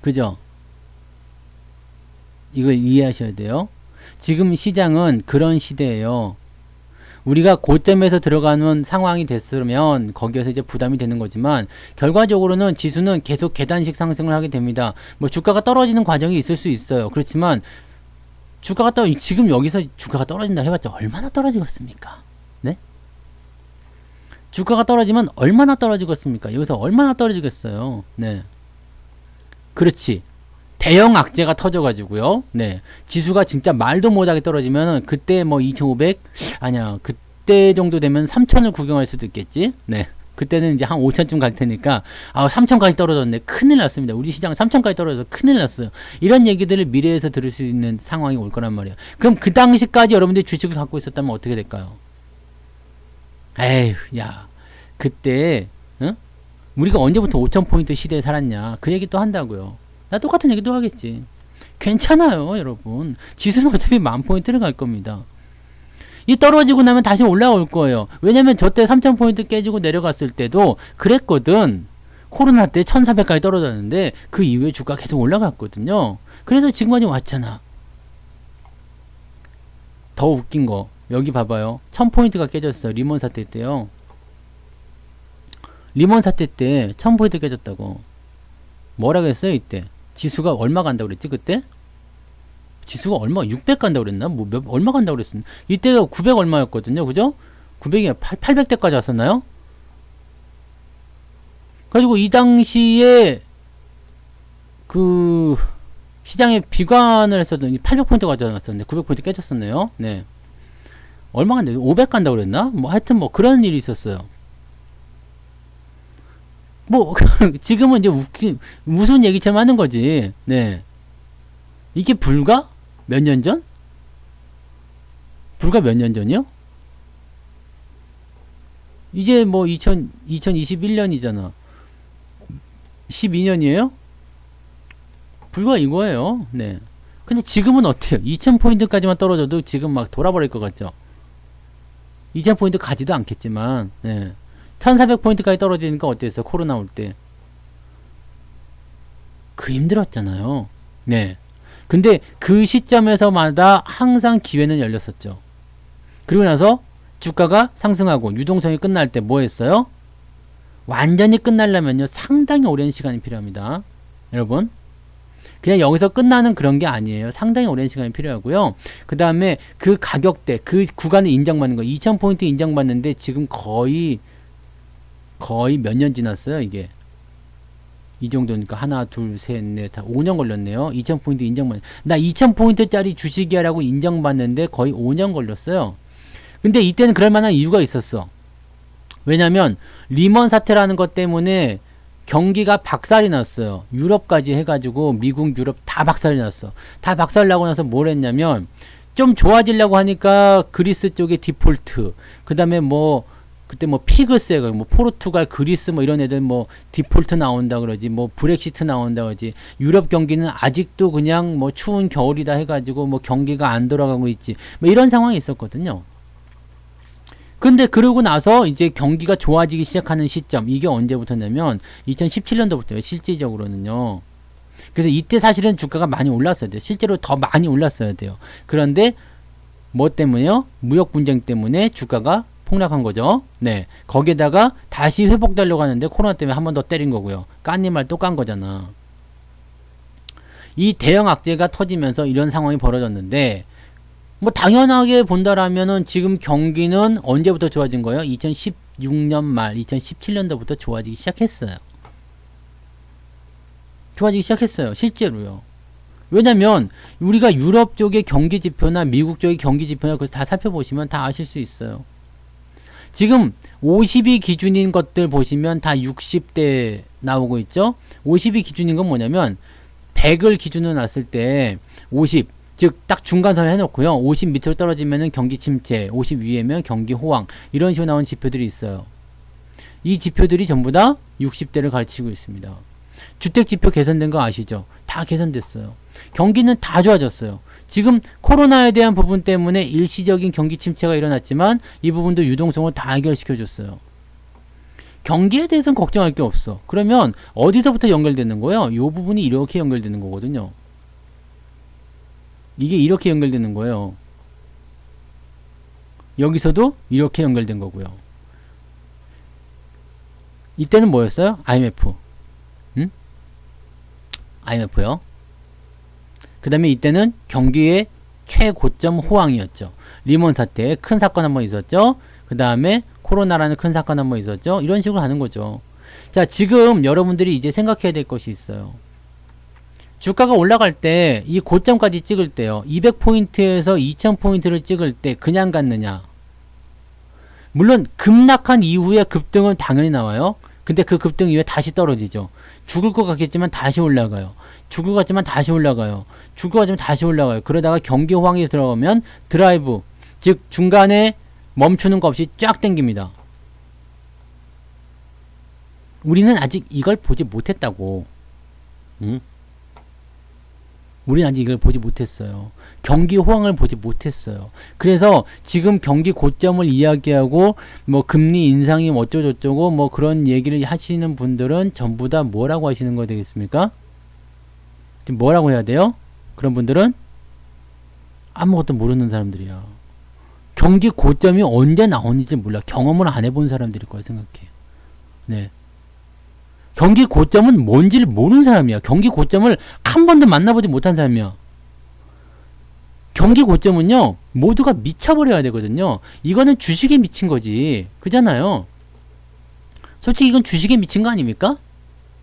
그죠? 이걸 이해하셔야 돼요. 지금 시장은 그런 시대예요. 우리가 고점에서 들어가는 상황이 됐으면 거기에서 이제 부담이 되는 거지만 결과적으로는 지수는 계속 계단식 상승을 하게 됩니다. 뭐 주가가 떨어지는 과정이 있을 수 있어요. 그렇지만 주가가 지금 여기서 주가가 떨어진다 해봤자 얼마나 떨어지겠습니까? 네? 주가가 떨어지면 얼마나 떨어지겠습니까? 여기서 얼마나 떨어지겠어요? 네. 그렇지. 대형 악재가 터져가지고요. 네. 지수가 진짜 말도 못하게 떨어지면 그때 뭐 2500? 아니야. 그때 정도 되면 3000을 구경할 수도 있겠지. 네. 그때는 이제 한 5000쯤 갈 테니까 3000까지 떨어졌네. 큰일 났습니다. 우리 시장 3000까지 떨어져서 큰일 났어요. 이런 얘기들을 미래에서 들을 수 있는 상황이 올 거란 말이에요. 그럼 그 당시까지 여러분들이 주식을 갖고 있었다면 어떻게 될까요? 에휴, 야. 그때 응? 우리가 언제부터 5000포인트 시대에 살았냐. 그 얘기 또 한다고요. 나 똑같은 얘기도 하겠지. 괜찮아요, 여러분. 지수는 어차피 10,000포인트를 갈 겁니다. 이 떨어지고 나면 다시 올라올 거예요. 왜냐면 저때 3000포인트 깨지고 내려갔을 때도 그랬거든. 코로나 때 1400까지 떨어졌는데 그 이후에 주가 계속 올라갔거든요. 그래서 지금까지 왔잖아. 더 웃긴 거 여기 봐봐요. 1000포인트가 깨졌어. 리먼 사태 때요. 리먼 사태 때 1000포인트 깨졌다고. 뭐라 그랬어요 이때? 지수가 얼마 간다고 그랬지 그때? 지수가 얼마 600 간다고 그랬나? 뭐 얼마 간다고 그랬었나? 이때가 900 얼마였거든요. 그죠? 900이 800대까지 왔었나요? 가지고 이 당시에 그 시장에 비관을 했었더니 800포인트 가져갔었는데 900포인트 깨졌었네요. 네. 얼마 간다? 500 간다고 그랬나? 뭐 하여튼 뭐 그런 일이 있었어요. 뭐 지금은 이제 무슨 얘기처럼 하는 거지. 네. 이게 불과 몇 년 전? 불과 몇 년 전이요? 이제 뭐 2021년이잖아. 12년이에요? 불과 이거예요. 네. 근데 지금은 어때요? 2000포인트까지만 떨어져도 지금 막 돌아버릴 것 같죠? 2000포인트 가지도 않겠지만, 네. 1400포인트까지 떨어지니까 어땠어요? 코로나 올 때. 그 힘들었잖아요. 네. 근데 그 시점에서마다 항상 기회는 열렸었죠. 그리고 나서 주가가 상승하고 유동성이 끝날 때 뭐 했어요? 완전히 끝나려면요. 상당히 오랜 시간이 필요합니다. 여러분. 그냥 여기서 끝나는 그런 게 아니에요. 상당히 오랜 시간이 필요하고요. 그 다음에 그 가격대, 그 구간을 인정받는 거. 2000포인트 인정받는데 지금 거의 몇 년 지났어요, 이게. 이 정도니까 하나, 둘, 셋, 넷, 다 5년 걸렸네요. 2000포인트 인정받는. 나 2000포인트짜리 주식이야라고 인정받는데 거의 5년 걸렸어요. 근데 이때는 그럴 만한 이유가 있었어. 왜냐면 리먼 사태라는 것 때문에 경기가 박살이 났어요. 유럽까지 해가지고 미국, 유럽 다 박살이 났어. 다 박살나고 나서 뭘 했냐면 좀 좋아지려고 하니까 그리스 쪽에 디폴트, 그 다음에 뭐 그때 뭐 피그스, 뭐 포르투갈, 그리스 뭐 이런 애들 뭐 디폴트 나온다 그러지, 뭐 브렉시트 나온다 그러지. 유럽 경기는 아직도 그냥 뭐 추운 겨울이다 해가지고 뭐 경기가 안 돌아가고 있지. 뭐 이런 상황이 있었거든요. 근데 그러고 나서 이제 경기가 좋아지기 시작하는 시점, 이게 언제부터냐면 2017년도부터요. 실질적으로는요. 그래서 이때 사실은 주가가 많이 올랐어야 돼요. 실제로 더 많이 올랐어야 돼요. 그런데 뭐 때문에요? 무역 분쟁 때문에 주가가 폭락한 거죠. 네. 거기에다가 다시 회복되려고 하는데 코로나 때문에 한 번 더 때린 거고요. 깐님 말 또 깐 거잖아. 이 대형 악재가 터지면서 이런 상황이 벌어졌는데, 뭐 당연하게 본다라면은 지금 경기는 언제부터 좋아진 거예요? 2016년 말, 2017년도부터 좋아지기 시작했어요. 좋아지기 시작했어요. 실제로요. 왜냐면 우리가 유럽 쪽의 경기 지표나 미국 쪽의 경기 지표나 그래서 다 살펴보시면 다 아실 수 있어요. 지금 50이 기준인 것들 보시면 다 60대 나오고 있죠. 50이 기준인 건 뭐냐면 100을 기준으로 놨을 때 50, 즉 딱 중간선을 해놓고요. 50 밑으로 떨어지면은 경기 침체, 50 위에면 경기 호황, 이런 식으로 나온 지표들이 있어요. 이 지표들이 전부 다 60대를 가르치고 있습니다. 주택 지표 개선된 거 아시죠? 다 개선됐어요. 경기는 다 좋아졌어요. 지금 코로나에 대한 부분 때문에 일시적인 경기 침체가 일어났지만 이 부분도 유동성을 다 해결시켜 줬어요. 경기에 대해서는 걱정할 게 없어. 그러면 어디서부터 연결되는 거예요? 이 부분이 이렇게 연결되는 거거든요. 이게 이렇게 연결되는 거예요. 여기서도 이렇게 연결된 거고요. 이때는 뭐였어요? IMF. IMF요. 그 다음에 이때는 경기의 최고점 호황이었죠. 리먼 사태 큰 사건 한번 있었죠. 그 다음에 코로나라는 큰 사건 한번 있었죠. 이런 식으로 하는 거죠. 자, 지금 여러분들이 이제 생각해야 될 것이 있어요. 주가가 올라갈 때 이 고점까지 찍을 때요. 200포인트에서 2000포인트를 찍을 때 그냥 갔느냐. 물론 급락한 이후에 급등은 당연히 나와요. 근데 그 급등 이후에 다시 떨어지죠. 죽을 것 같겠지만 다시 올라가요. 죽을 것 같지만 다시 올라가요. 죽을 것 같지만 다시 올라가요. 그러다가 경기 호황이 들어오면 드라이브, 즉 중간에 멈추는 거 없이 쫙 당깁니다. 우리는 아직 이걸 보지 못했다고. 우리는 아직 이걸 보지 못했어요. 경기 호황을 보지 못했어요. 그래서 지금 경기 고점을 이야기하고 뭐 금리 인상이 어쩌고저쩌고 뭐 그런 얘기를 하시는 분들은 전부 다 뭐라고 하시는 거 되겠습니까? 지금 뭐라고 해야 돼요? 그런 분들은 아무것도 모르는 사람들이야. 경기 고점이 언제 나오는지 몰라. 경험을 안 해본 사람들일 거라 생각해. 네. 경기 고점은 뭔지를 모르는 사람이야. 경기 고점을 한 번도 만나보지 못한 사람이야. 경기 고점은요, 모두가 미쳐버려야 되거든요. 이거는 주식에 미친 거지. 그잖아요. 솔직히 이건 주식에 미친 거 아닙니까?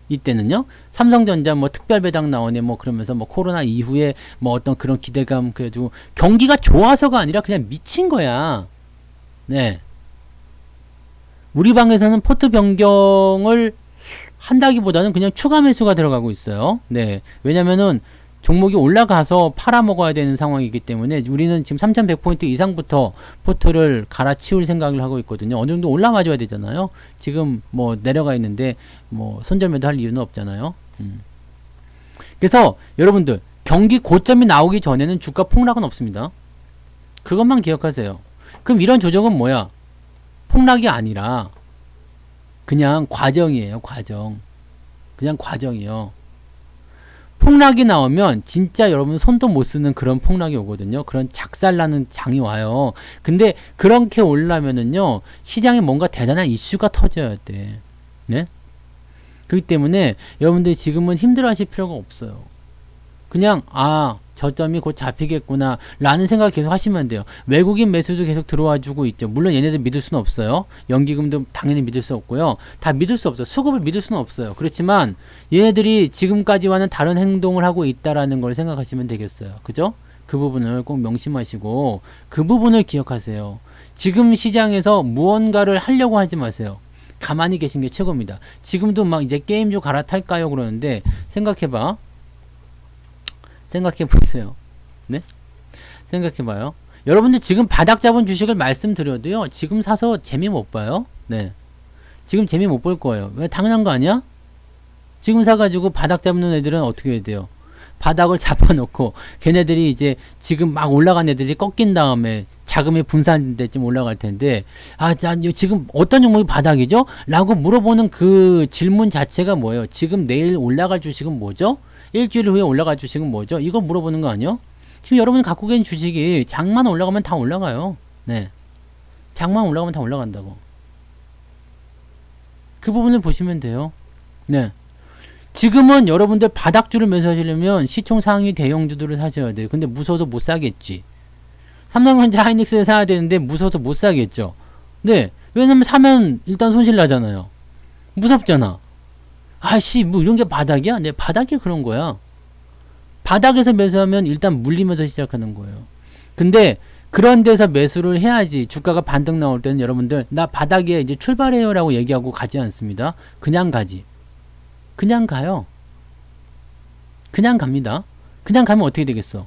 이때는요. 삼성전자 뭐 특별 배당 나오네 뭐 그러면서 뭐 코로나 이후에 뭐 어떤 그런 기대감 그래가지고 경기가 좋아서가 아니라 그냥 미친 거야. 네. 우리 방에서는 포트 변경을 한다기보다는 그냥 추가 매수가 들어가고 있어요. 네. 왜냐면은 종목이 올라가서 팔아먹어야 되는 상황이기 때문에 우리는 지금 3100포인트 이상부터 포트를 갈아치울 생각을 하고 있거든요. 어느 정도 올라와줘야 되잖아요. 지금 뭐 내려가 있는데 뭐 손절매도 할 이유는 없잖아요. 그래서 여러분들 경기 고점이 나오기 전에는 주가 폭락은 없습니다. 그것만 기억하세요. 그럼 이런 조정은 뭐야? 폭락이 아니라 그냥 과정이에요. 과정. 그냥 과정이요. 폭락이 나오면 진짜 여러분 손도 못 쓰는 그런 폭락이 오거든요. 그런 작살나는 장이 와요. 근데 그렇게 올라면은요, 시장에 뭔가 대단한 이슈가 터져야 돼. 네? 그렇기 때문에 여러분들이 지금은 힘들어 하실 필요가 없어요. 그냥 저점이 곧 잡히겠구나 라는 생각 계속 하시면 돼요. 외국인 매수도 계속 들어와 주고 있죠. 물론 얘네들 믿을 수는 없어요. 연기금도 당연히 믿을 수 없고요. 다 믿을 수 없어요. 수급을 믿을 수는 없어요. 그렇지만 얘네들이 지금까지와는 다른 행동을 하고 있다라는 걸 생각하시면 되겠어요. 그죠? 그 부분을 꼭 명심하시고 그 부분을 기억하세요. 지금 시장에서 무언가를 하려고 하지 마세요. 가만히 계신 게 최고입니다. 지금도 막 이제 게임 좀 갈아탈까요? 그러는데 생각해봐. 생각해보세요. 네? 생각해봐요. 여러분들 지금 바닥 잡은 주식을 말씀드려도요, 지금 사서 재미 못 봐요. 네. 지금 재미 못 볼 거예요. 왜? 당연한 거 아니야? 지금 사가지고 바닥 잡는 애들은 어떻게 해야 돼요? 바닥을 잡아놓고, 걔네들이 이제 지금 막 올라간 애들이 꺾인 다음에 자금이 분산될 때쯤 올라갈 텐데, 지금 어떤 종목이 바닥이죠? 라고 물어보는 그 질문 자체가 뭐예요? 지금 내일 올라갈 주식은 뭐죠? 일주일 후에 올라갈 주식은 뭐죠? 이거 물어보는 거 아니요? 지금 여러분이 갖고 계신 주식이 장만 올라가면 다 올라가요. 네. 장만 올라가면 다 올라간다고. 그 부분을 보시면 돼요. 네. 지금은 여러분들 바닥주를 매수하시려면 시총 상위 대형주들을 사셔야 돼요. 근데 무서워서 못 사겠지. 삼성전자 하이닉스를 사야 되는데 무서워서 못 사겠죠. 네. 왜냐면 사면 일단 손실 나잖아요. 무섭잖아. 뭐 이런 게 바닥이야? 네, 바닥이 그런 거야. 바닥에서 매수하면 일단 물리면서 시작하는 거예요. 근데 그런 데서 매수를 해야지 주가가 반등 나올 때는 여러분들 나 바닥에 이제 출발해요 라고 얘기하고 가지 않습니다. 그냥 가지. 그냥 가요. 그냥 갑니다. 그냥 가면 어떻게 되겠어?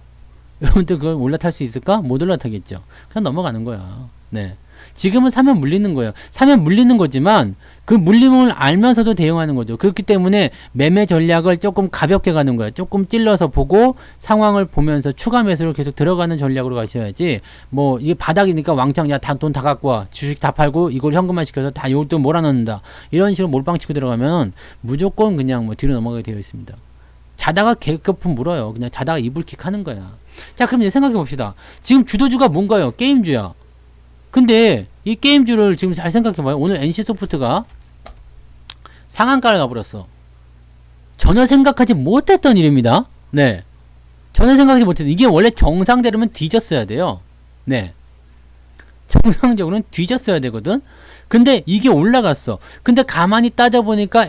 여러분들 그걸 올라탈 수 있을까? 못 올라타겠죠. 그냥 넘어가는 거야. 네. 지금은 사면 물리는 거예요. 사면 물리는 거지만 그 물림을 알면서도 대응하는 거죠. 그렇기 때문에 매매 전략을 조금 가볍게 가는 거예요. 조금 찔러서 보고 상황을 보면서 추가 매수를 계속 들어가는 전략으로 가셔야지. 뭐 이게 바닥이니까 왕창 돈 다 갖고 와. 주식 다 팔고 이걸 현금화 시켜서 다 이걸 또 몰아넣는다. 이런 식으로 몰빵 치고 들어가면 무조건 그냥 뭐 뒤로 넘어가게 되어 있습니다. 자다가 개급품 물어요. 그냥 자다가 이불킥 하는 거야. 자, 그럼 이제 생각해 봅시다. 지금 주도주가 뭔가요? 게임주야. 근데 이 게임주를 지금 잘 생각해봐요. 오늘 NC소프트가 상한가를 가버렸어. 전혀 생각하지 못했던 일입니다. 네. 전혀 생각하지 못했던, 이게 원래 정상대로면 뒤졌어야 돼요. 네. 정상적으로는 뒤졌어야 되거든. 근데 이게 올라갔어. 근데 가만히 따져보니까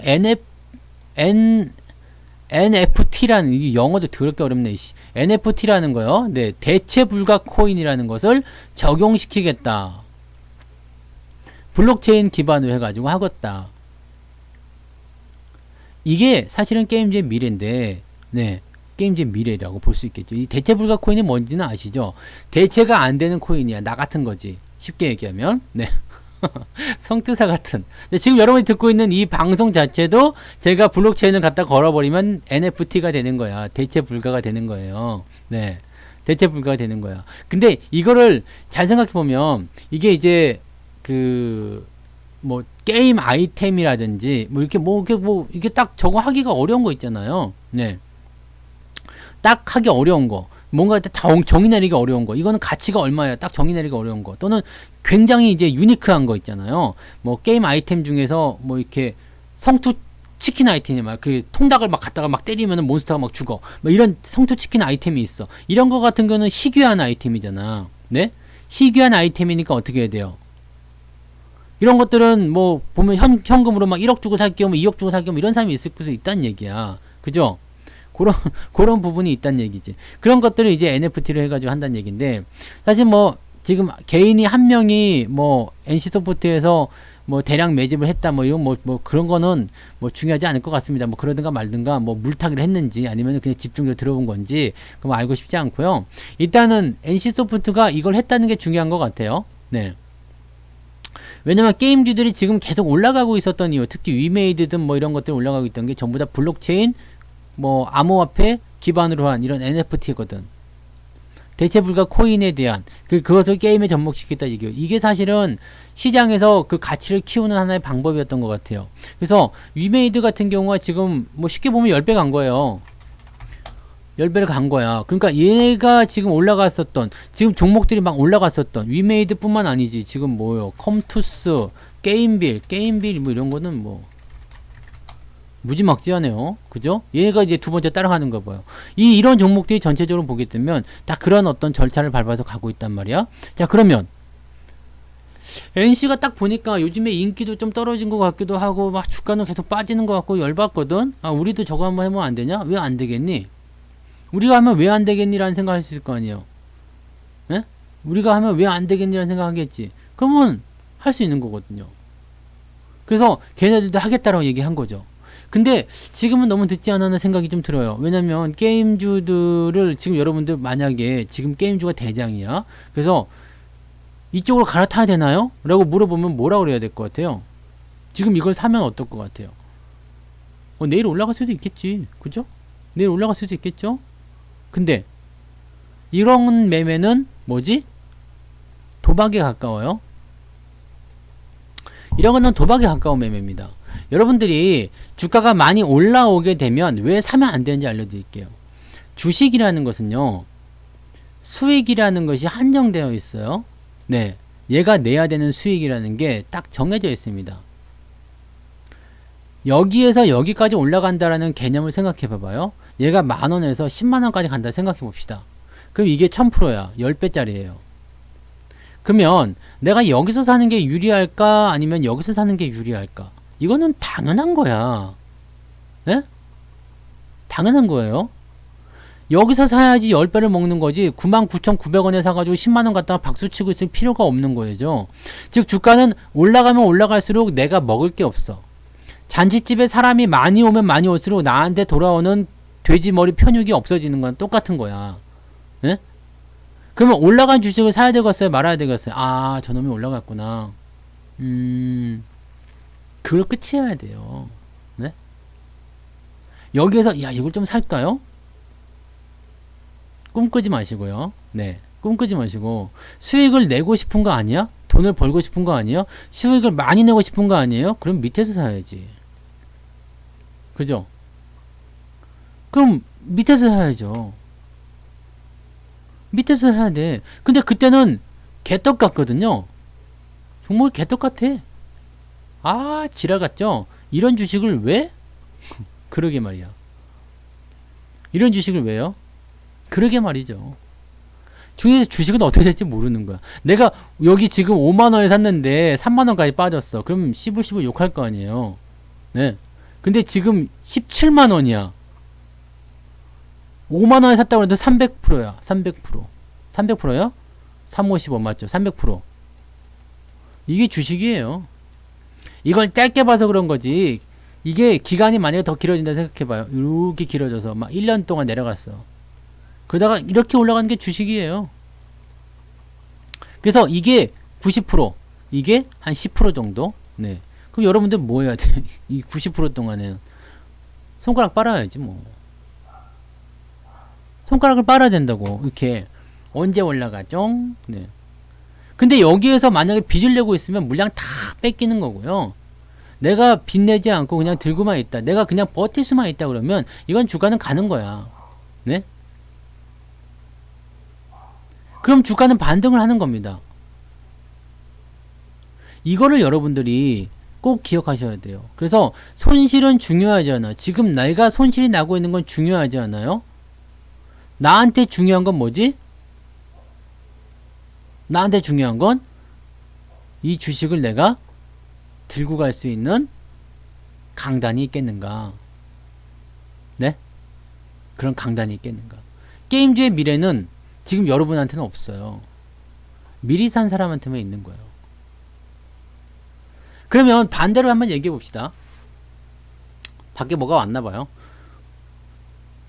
NFT라는, 이게 영어도 더럽게 어렵네. NFT라는 거요. 네, 대체 불가 코인이라는 것을 적용시키겠다. 블록체인 기반으로 해가지고 하겠다. 이게 사실은 게임즈의 미래인데, 네, 게임즈의 미래라고 볼 수 있겠죠. 이 대체 불가 코인이 뭔지는 아시죠? 대체가 안 되는 코인이야. 나 같은 거지. 쉽게 얘기하면. 네. 성투사 같은. 지금 여러분이 듣고 있는 이 방송 자체도 제가 블록체인을 갖다 걸어버리면 NFT가 되는 거야. 대체 불가가 되는 거예요. 네. 대체 불가가 되는 거야. 근데 이거를 잘 생각해보면, 이게 이제, 게임 아이템이라든지, 이게 딱 저거 하기가 어려운 거 있잖아요. 네. 딱 하기 어려운 거. 뭔가 정의 내리기 어려운 거. 이거는 가치가 얼마야? 딱 정의 내리기 어려운 거. 또는 굉장히 이제 유니크한 거 있잖아요. 게임 아이템 중에서 이렇게 성투 치킨 아이템이 막 통닭을 막 갖다가 막 때리면은 몬스터가 막 죽어. 이런 성투 치킨 아이템이 있어. 이런 거 같은 경우는 희귀한 아이템이잖아. 네? 희귀한 아이템이니까 어떻게 해야 돼요? 이런 것들은 보면 현금으로 막 1억 주고 살 경우, 2억 주고 살 경우 이런 사람이 있을 수 있다는 얘기야. 그죠? 그런 부분이 있다는 얘기지. 그런 것들을 이제 NFT로 해가지고 한다는 얘기인데, 사실 지금 개인이 한 명이 NC소프트에서 대량 매집을 했다, 이런 그런 거는 중요하지 않을 것 같습니다. 그러든가 말든가, 물타기를 했는지, 아니면 그냥 집중적으로 들어본 건지, 그럼 알고 싶지 않고요. 일단은 NC소프트가 이걸 했다는 게 중요한 것 같아요. 네. 왜냐면 게임주들이 지금 계속 올라가고 있었던 이유, 특히 위메이드든 이런 것들 올라가고 있던 게 전부 다 블록체인, 암호화폐 기반으로 한 이런 NFT거든. 대체 불가 코인에 대한 그것을 게임에 접목시켰다 이게. 이게 사실은 시장에서 그 가치를 키우는 하나의 방법이었던 것 같아요. 그래서 위메이드 같은 경우가 지금 쉽게 보면 10배 간 거예요. 10배를 간 거야. 그러니까 얘가 지금 올라갔었던, 지금 종목들이 막 올라갔었던 위메이드 뿐만 아니지. 지금 컴투스, 게임빌 이런 거는 무지막지하네요. 그죠? 얘가 이제 두 번째 따라가는 거 봐요. 이런 종목들이 전체적으로 보게 되면 다 그런 어떤 절차를 밟아서 가고 있단 말이야. 자, 그러면 NC가 딱 보니까 요즘에 인기도 좀 떨어진 것 같기도 하고, 막 주가는 계속 빠지는 것 같고 열받거든. 우리도 저거 한번 해보면 안 되냐? 왜 안 되겠니? 우리가 하면 왜 안 되겠니라는 생각할 수 있을 거 아니에요. 예? 우리가 하면 왜 안 되겠니라는 생각하겠지. 그러면 할 수 있는 거거든요. 그래서 걔네들도 하겠다라고 얘기한 거죠. 근데 지금은 너무 늦지 않았나 생각이 좀 들어요. 왜냐면 게임주들을 지금 여러분들 만약에 지금 게임주가 대장이야. 그래서 이쪽으로 갈아타야 되나요? 라고 물어보면 뭐라고 그래야 될 것 같아요? 지금 이걸 사면 어떨 것 같아요? 내일 올라갈 수도 있겠지. 그죠? 내일 올라갈 수도 있겠죠? 근데 이런 매매는 뭐지? 도박에 가까워요. 이런 거는 도박에 가까운 매매입니다. 여러분들이 주가가 많이 올라오게 되면 왜 사면 안 되는지 알려드릴게요. 주식이라는 것은요, 수익이라는 것이 한정되어 있어요. 네, 얘가 내야 되는 수익이라는 게 딱 정해져 있습니다. 여기에서 여기까지 올라간다라는 개념을 생각해 봐봐요. 얘가 10,000원에서 100,000원까지 간다 생각해 봅시다. 그럼 이게 1000%야. 10배짜리예요. 그러면 내가 여기서 사는 게 유리할까? 아니면 여기서 사는 게 유리할까? 이거는 당연한 거야. 네? 당연한 거예요. 여기서 사야지 10배를 먹는 거지 99,900원에 사가지고 10만원 갖다가 박수치고 있을 필요가 없는 거죠. 즉 주가는 올라가면 올라갈수록 내가 먹을 게 없어. 잔치집에 사람이 많이 오면 많이 올수록 나한테 돌아오는 돼지머리 편육이 없어지는 건 똑같은 거야. 네? 그러면 올라간 주식을 사야 되겠어요? 말아야 되겠어요? 저놈이 올라갔구나. 그걸 끝이어야 돼요. 네? 여기에서 이걸 좀 살까요? 꿈꾸지 마시고요. 네, 꿈꾸지 마시고 수익을 내고 싶은 거 아니야? 돈을 벌고 싶은 거 아니에요? 수익을 많이 내고 싶은 거 아니에요? 그럼 밑에서 사야지. 그죠? 그럼 밑에서 사야죠. 밑에서 사야 돼. 근데 그때는 개떡 같거든요. 종목이 개떡같아. 아, 지랄 같죠? 이런 주식을 왜? 그러게 말이야. 이런 주식을 왜요? 그러게 말이죠. 중에서 주식은 어떻게 될지 모르는 거야. 내가 여기 지금 5만원에 샀는데 3만원까지 빠졌어. 그럼 씨부씨부 욕할 거 아니에요. 네. 근데 지금 17만원이야. 5만원에 샀다고 해도 300%야. 300%. 300%요? 355 맞죠? 300%. 이게 주식이에요. 이걸 짧게 봐서 그런 거지. 이게 기간이 만약에 더 길어진다 생각해봐요. 이렇게 길어져서 막 1년 동안 내려갔어. 그러다가 이렇게 올라가는 게 주식이에요. 그래서 이게 90%, 이게 한 10% 정도. 네. 그럼 여러분들 뭐 해야 돼? 이 90% 동안에 손가락 빨아야지 뭐. 손가락을 빨아야 된다고. 이렇게 언제 올라가죠? 네. 근데 여기에서 만약에 빚을 내고 있으면 물량 다 뺏기는 거고요. 내가 빚 내지 않고 그냥 들고만 있다. 내가 그냥 버틸 수만 있다 그러면 이건 주가는 가는 거야. 네? 그럼 주가는 반등을 하는 겁니다. 이거를 여러분들이 꼭 기억하셔야 돼요. 그래서 손실은 중요하지 않아. 지금 내가 손실이 나고 있는 건 중요하지 않아요? 나한테 중요한 건 뭐지? 나한테 중요한 건 이 주식을 내가 들고 갈 수 있는 강단이 있겠는가? 네? 그런 강단이 있겠는가? 게임주의 미래는 지금 여러분한테는 없어요. 미리 산 사람한테만 있는 거예요. 그러면 반대로 한번 얘기해 봅시다. 밖에 뭐가 왔나 봐요.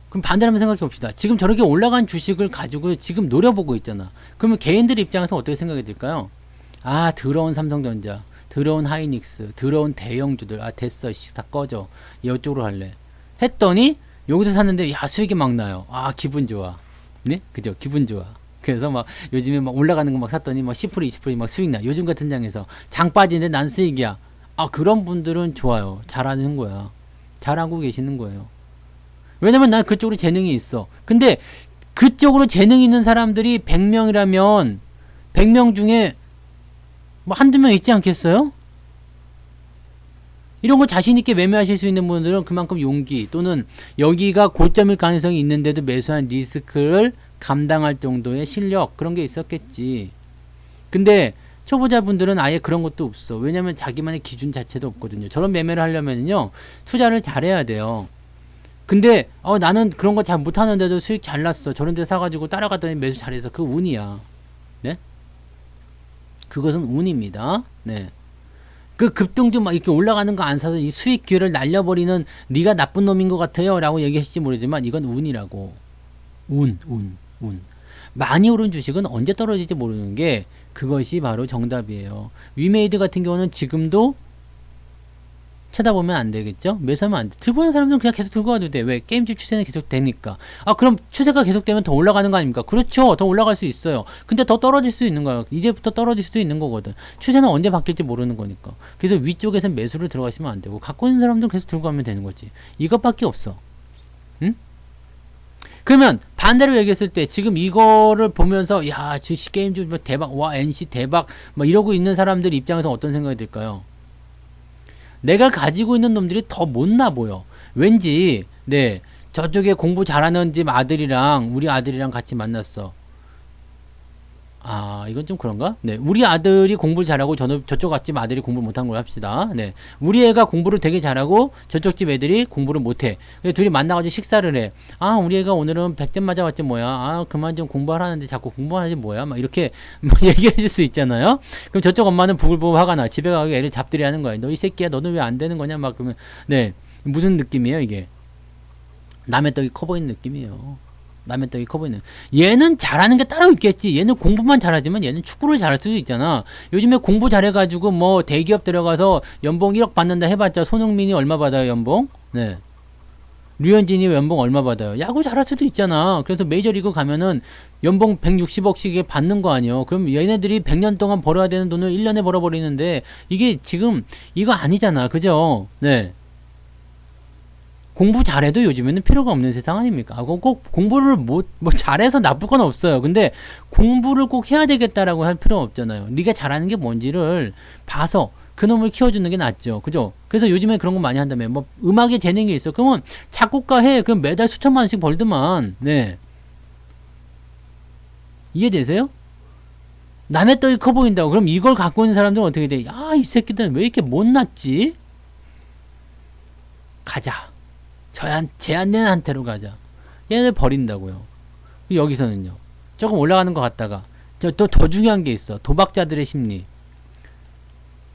그럼 반대로 한번 생각해 봅시다. 지금 저렇게 올라간 주식을 가지고 지금 노려보고 있잖아. 그러면 개인들 입장에서 어떻게 생각이 들까요? 아, 더러운 삼성전자, 더러운 하이닉스, 더러운 대형주들. 아, 됐어. 다 꺼져. 이쪽으로 할래. 했더니 여기서 샀는데 야, 수익이 막 나요. 아, 기분 좋아. 네? 그죠? 기분 좋아. 그래서 막 요즘에 막 올라가는 거 막 샀더니 막 10% 20% 막 수익 나. 요즘 같은 장에서 장 빠지는데 난 수익이야. 아, 그런 분들은 좋아요. 잘하는 거야. 잘하고 계시는 거예요. 왜냐면 난 그쪽으로 재능이 있어. 근데 그쪽으로 재능 있는 사람들이 100명이라면 100명 중에 뭐 한두 명 있지 않겠어요? 이런 거 자신있게 매매하실 수 있는 분들은 그만큼 용기 또는 여기가 고점일 가능성이 있는데도 매수한 리스크를 감당할 정도의 실력 그런 게 있었겠지. 근데 초보자분들은 아예 그런 것도 없어. 왜냐면 자기만의 기준 자체도 없거든요. 저런 매매를 하려면요 투자를 잘해야 돼요. 근데 나는 그런 거 잘 못하는데도 수익 잘 났어. 저런 데 사가지고 따라갔더니 매수 잘해서 그 운이야. 네? 그것은 운입니다. 네. 그 급등주 막 이렇게 올라가는 거 안 사서 이 수익 기회를 날려버리는 네가 나쁜 놈인 것 같아요 라고 얘기하실지 모르지만 이건 운이라고. 운. 많이 오른 주식은 언제 떨어질지 모르는 게 그것이 바로 정답이에요. 위메이드 같은 경우는 지금도 쳐다보면 안 되겠죠? 매수하면 안 돼. 들고 가는 사람들은 그냥 계속 들고 가도 돼. 왜? 게임주 추세는 계속 되니까. 아, 그럼 추세가 계속 되면 더 올라가는 거 아닙니까? 그렇죠. 더 올라갈 수 있어요. 근데 더 떨어질 수 있는 거야. 이제부터 떨어질 수도 있는 거거든. 추세는 언제 바뀔지 모르는 거니까. 그래서 위쪽에서 매수를 들어가시면 안 되고, 갖고 있는 사람들은 계속 들고 가면 되는 거지. 이것밖에 없어. 응? 그러면 반대로 얘기했을 때 지금 이거를 보면서 야, 주식 게임주 대박, 와, NC 대박, 막 이러고 있는 사람들 입장에서 어떤 생각이 들까요? 내가 가지고 있는 놈들이 더 못나 보여. 왠지 네 저쪽에 공부 잘하는 집 아들이랑 우리 아들이랑 같이 만났어. 아, 이건 좀 그런가? 네, 우리 아들이 공부를 잘하고 저쪽 집 아들이 공부를 못한 걸 합시다. 네, 우리 애가 공부를 되게 잘하고 저쪽 집 애들이 공부를 못해. 둘이 만나가지고 식사를 해. 아, 우리 애가 오늘은 100점 맞아봤지 뭐야. 아, 그만 좀 공부하라는데 자꾸 공부하지 뭐야. 막 이렇게 막 얘기해 줄 수 있잖아요. 그럼 저쪽 엄마는 부글부글 화가 나. 집에 가서 애를 잡들이 하는 거야. 너 이 새끼야, 너는 왜 안 되는 거냐. 막 그러면 네, 무슨 느낌이에요 이게? 남의 떡이 커 보이는 느낌이에요. 남의 떡이 커 보이는. 얘는 잘하는 게 따로 있겠지. 얘는 공부만 잘하지만 얘는 축구를 잘할 수도 있잖아. 요즘에 공부 잘해가지고 뭐 대기업 들어가서 연봉 1억 받는다 해봤자 손흥민이 얼마 받아요 연봉? 네. 류현진이 연봉 얼마 받아요? 야구 잘할 수도 있잖아. 그래서 메이저리그 가면은 연봉 160억씩 받는 거 아니에요. 그럼 얘네들이 100년 동안 벌어야 되는 돈을 1년에 벌어버리는데 이게 지금 이거 아니잖아. 그죠? 네. 공부 잘해도 요즘에는 필요가 없는 세상 아닙니까? 꼭 공부를 뭐 잘해서 나쁠 건 없어요. 근데 공부를 꼭 해야 되겠다라고 할 필요는 없잖아요. 네가 잘하는 게 뭔지를 봐서 그놈을 키워주는 게 낫죠. 그죠? 그래서 요즘에 그런 거 많이 한다며. 뭐 음악에 재능이 있어. 그러면 작곡가 해. 그럼 매달 수천만 원씩 벌더만. 네. 이해되세요? 남의 떡이 커 보인다고. 그럼 이걸 갖고 있는 사람들은 어떻게 돼? 야, 이 새끼들은 왜 이렇게 못났지? 가자. 제한한테로 가자. 얘네들 버린다고요. 여기서는요. 조금 올라가는 것 같다가 또 더 중요한 게 있어. 도박자들의 심리.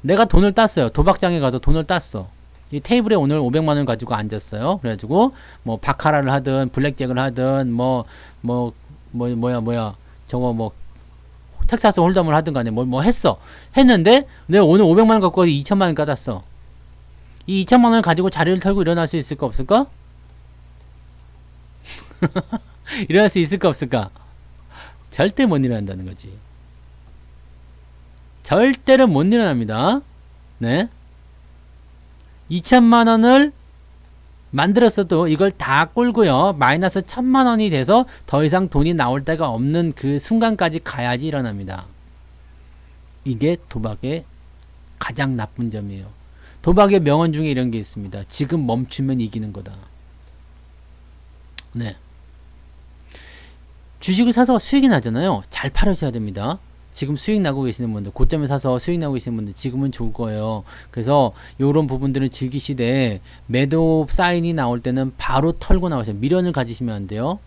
내가 돈을 땄어요. 도박장에 가서 돈을 땄어. 이 테이블에 오늘 500만 원 가지고 앉았어요. 그래가지고 뭐 바카라를 하든 블랙잭을 하든 뭐야 저거 뭐 텍사스 홀덤을 하든 간에 뭐 했어. 했는데 내가 오늘 500만 원 갖고 2천만 원 까졌어. 이 2천만 원을 가지고 자리를 털고 일어날 수 있을까 없을까? 일어날 수 있을까 없을까? 절대 못 일어난다는 거지. 절대로 못 일어납니다. 네. 2천만 원을 만들었어도 이걸 다 꼴고요. 마이너스 1,000만 원이 돼서 더 이상 돈이 나올 데가 없는 그 순간까지 가야지 일어납니다. 이게 도박의 가장 나쁜 점이에요. 도박의 명언 중에 이런 게 있습니다. 지금 멈추면 이기는 거다. 네. 주식을 사서 수익이 나잖아요. 잘 팔으셔야 됩니다. 지금 수익 나고 계시는 분들, 고점에 사서 수익 나고 계시는 분들 지금은 좋을 거예요. 그래서 요런 부분들을 즐기시되 매도 사인이 나올 때는 바로 털고 나오세요. 미련을 가지시면 안 돼요.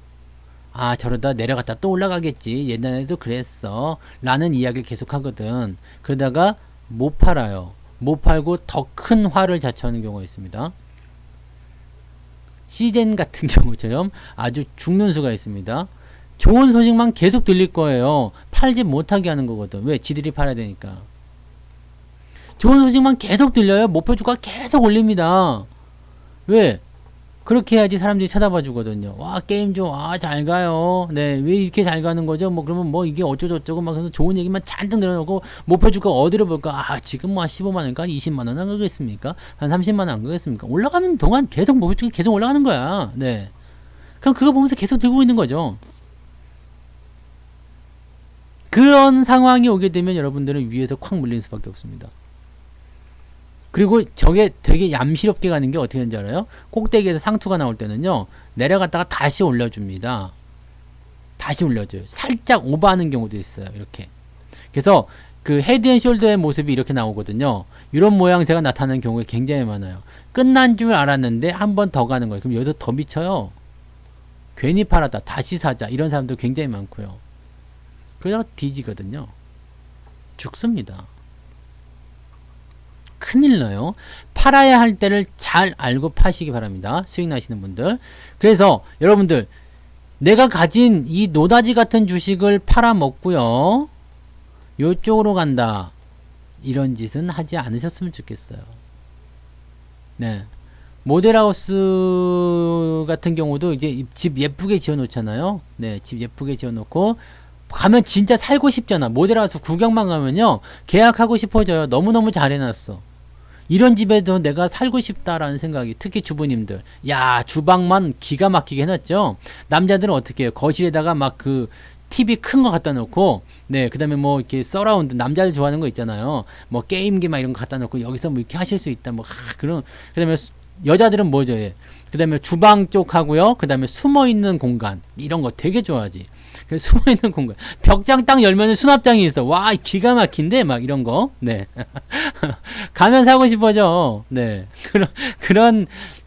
아, 저러다 내려갔다 또 올라가겠지. 옛날에도 그랬어. 라는 이야기를 계속 하거든. 그러다가 못 팔아요. 못 팔고 더 큰 화를 자초하는 경우가 있습니다. 시젠 같은 경우처럼 아주 죽는 수가 있습니다. 좋은 소식만 계속 들릴 거예요. 팔지 못하게 하는 거거든. 왜? 지들이 팔아야 되니까. 좋은 소식만 계속 들려요. 목표 주가 계속 올립니다. 왜? 그렇게 해야지 사람들이 쳐다봐 주거든요. 와, 게임 좋아. 잘 가요. 네, 왜 이렇게 잘 가는 거죠? 뭐, 그러면 뭐, 이게 어쩌고저쩌고 막, 그래서 좋은 얘기만 잔뜩 늘어놓고, 목표 주가 어디로 볼까? 아, 지금 뭐, 15만원일까? 20만원 안 가겠습니까? 한 30만원 안 가겠습니까? 올라가는 동안 계속 목표 주가 계속 올라가는 거야. 네. 그럼 그거 보면서 계속 들고 있는 거죠. 그런 상황이 오게 되면 여러분들은 위에서 콱 물릴 수밖에 없습니다. 그리고 저게 되게 얌시럽게 가는 게 어떻게 되는지 알아요? 꼭대기에서 상투가 나올 때는요, 내려갔다가 다시 올려줍니다. 다시 올려줘요. 살짝 오버하는 경우도 있어요. 이렇게. 그래서 그 헤드앤숄더의 모습이 이렇게 나오거든요. 이런 모양새가 나타나는 경우가 굉장히 많아요. 끝난 줄 알았는데 한 번 더 가는 거예요. 그럼 여기서 더 미쳐요. 괜히 팔았다. 다시 사자. 이런 사람도 굉장히 많고요. 그래서 뒤지거든요. 죽습니다. 큰일 나요. 팔아야 할 때를 잘 알고 파시기 바랍니다. 수익 나시는 분들. 그래서 여러분들, 내가 가진 이 노다지 같은 주식을 팔아먹고요, 요쪽으로 간다, 이런 짓은 하지 않으셨으면 좋겠어요. 네. 모델하우스 같은 경우도 이제 집 예쁘게 지어 놓잖아요. 네, 집 예쁘게 지어 놓고 가면 진짜 살고 싶잖아. 모델하우스 구경만 가면요, 계약하고 싶어져요. 너무너무 잘 해놨어. 이런 집에도 내가 살고 싶다라는 생각이, 특히 주부님들, 야, 주방만 기가 막히게 해놨죠. 남자들은 어떻게 해요? 거실에다가 막 그 TV 큰 거 갖다 놓고, 네, 그 다음에 뭐 이렇게 서라운드, 남자들 좋아하는 거 있잖아요. 뭐 게임기 막 이런 거 갖다 놓고 여기서 뭐 이렇게 하실 수 있다. 뭐 그런. 그 다음에 여자들은 뭐죠? 예. 그 다음에 주방 쪽 하고요. 그 다음에 숨어 있는 공간, 이런 거 되게 좋아하지. 숨어 있는 공간. 벽장 딱 열면은 수납장이 있어. 와, 기가 막힌데? 막 이런 거. 네. 가면 사고 싶어져. 네.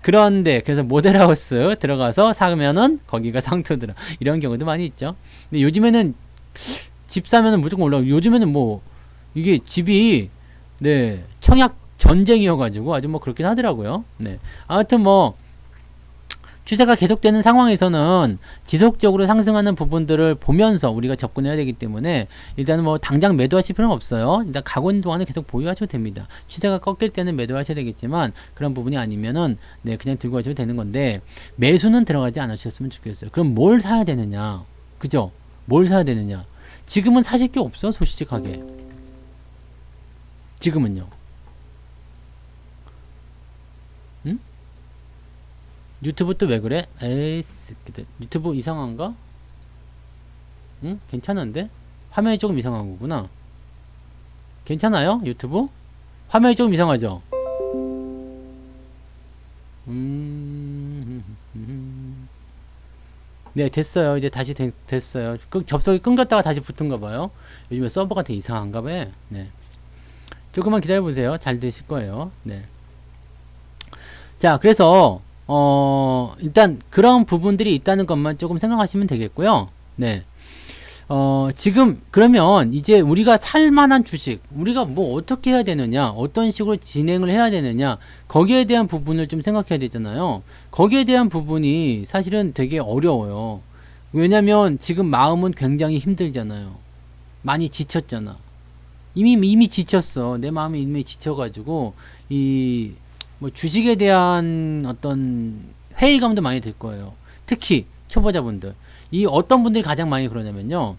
그런데, 그래서 모델하우스 들어가서 사면은 거기가 상투더라. 이런 경우도 많이 있죠. 근데 요즘에는 집 사면은 무조건 올라가고, 요즘에는 뭐, 이게 집이, 네, 청약 전쟁이어가지고 아주 뭐 그렇긴 하더라고요. 네. 아무튼 뭐, 추세가 계속되는 상황에서는 지속적으로 상승하는 부분들을 보면서 우리가 접근해야 되기 때문에 일단은 뭐 당장 매도하실 필요는 없어요. 일단 가고 있는 동안은 계속 보유하셔도 됩니다. 추세가 꺾일 때는 매도하셔야 되겠지만 그런 부분이 아니면은 네, 그냥 들고 가셔도 되는 건데, 매수는 들어가지 않으셨으면 좋겠어요. 그럼 뭘 사야 되느냐? 그죠? 뭘 사야 되느냐? 지금은 사실 게 없어, 솔직하게. 지금은요. 유튜브 또 왜 그래? 에이, 새끼들. 유튜브 이상한가? 응? 괜찮은데? 화면이 조금 이상한 거구나. 괜찮아요? 유튜브? 화면이 조금 이상하죠? 네, 됐어요. 이제 다시 됐어요. 접속이 끊겼다가 다시 붙은가 봐요. 요즘에 서버가 되게 이상한가 봐요. 네. 조금만 기다려보세요. 잘 되실 거예요. 네. 자, 그래서, 일단 그런 부분들이 있다는 것만 조금 생각하시면 되겠고요. 네. 지금 그러면 이제 우리가 살만한 주식, 우리가 뭐 어떻게 해야 되느냐, 어떤 식으로 진행을 해야 되느냐, 거기에 대한 부분을 좀 생각해야 되잖아요. 거기에 대한 부분이 사실은 되게 어려워요. 왜냐면 지금 마음은 굉장히 힘들잖아요. 많이 지쳤잖아. 이미 지쳤어. 내 마음이 이미 지쳐가지고 뭐 주식에 대한 어떤 회의감도 많이 들 거예요. 특히 초보자분들. 이 어떤 분들이 가장 많이 그러냐면요.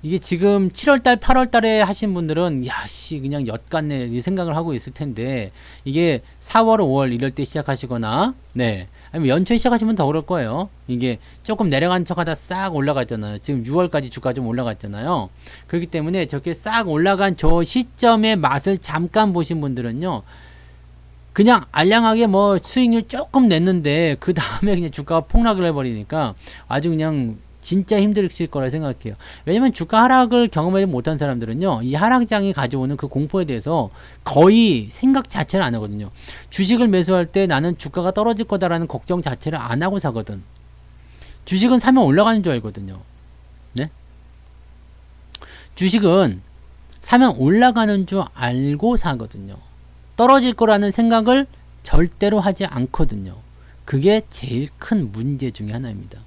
이게 지금 7월달, 8월달에 하신 분들은 야씨 그냥 엿같네 이 생각을 하고 있을 텐데 이게 4월, 5월 이럴 때 시작하시거나 네 아니면 연초에 시작하시면 더 그럴 거예요. 이게 조금 내려간 척하다 싹 올라갔잖아요. 지금 6월까지 주가 좀 올라갔잖아요. 그렇기 때문에 저렇게 싹 올라간 저 시점의 맛을 잠깐 보신 분들은요. 그냥 알량하게 뭐 수익률 조금 냈는데 그 다음에 그냥 주가가 폭락을 해버리니까 아주 그냥 진짜 힘드실 거라 생각해요. 왜냐면 주가 하락을 경험하지 못한 사람들은요, 이 하락장이 가져오는 그 공포에 대해서 거의 생각 자체를 안 하거든요. 주식을 매수할 때 나는 주가가 떨어질 거다라는 걱정 자체를 안 하고 사거든. 주식은 사면 올라가는 줄 알거든요. 네? 주식은 사면 올라가는 줄 알고 사거든요. 떨어질 거라는 생각을 절대로 하지 않거든요. 그게 제일 큰 문제 중에 하나입니다.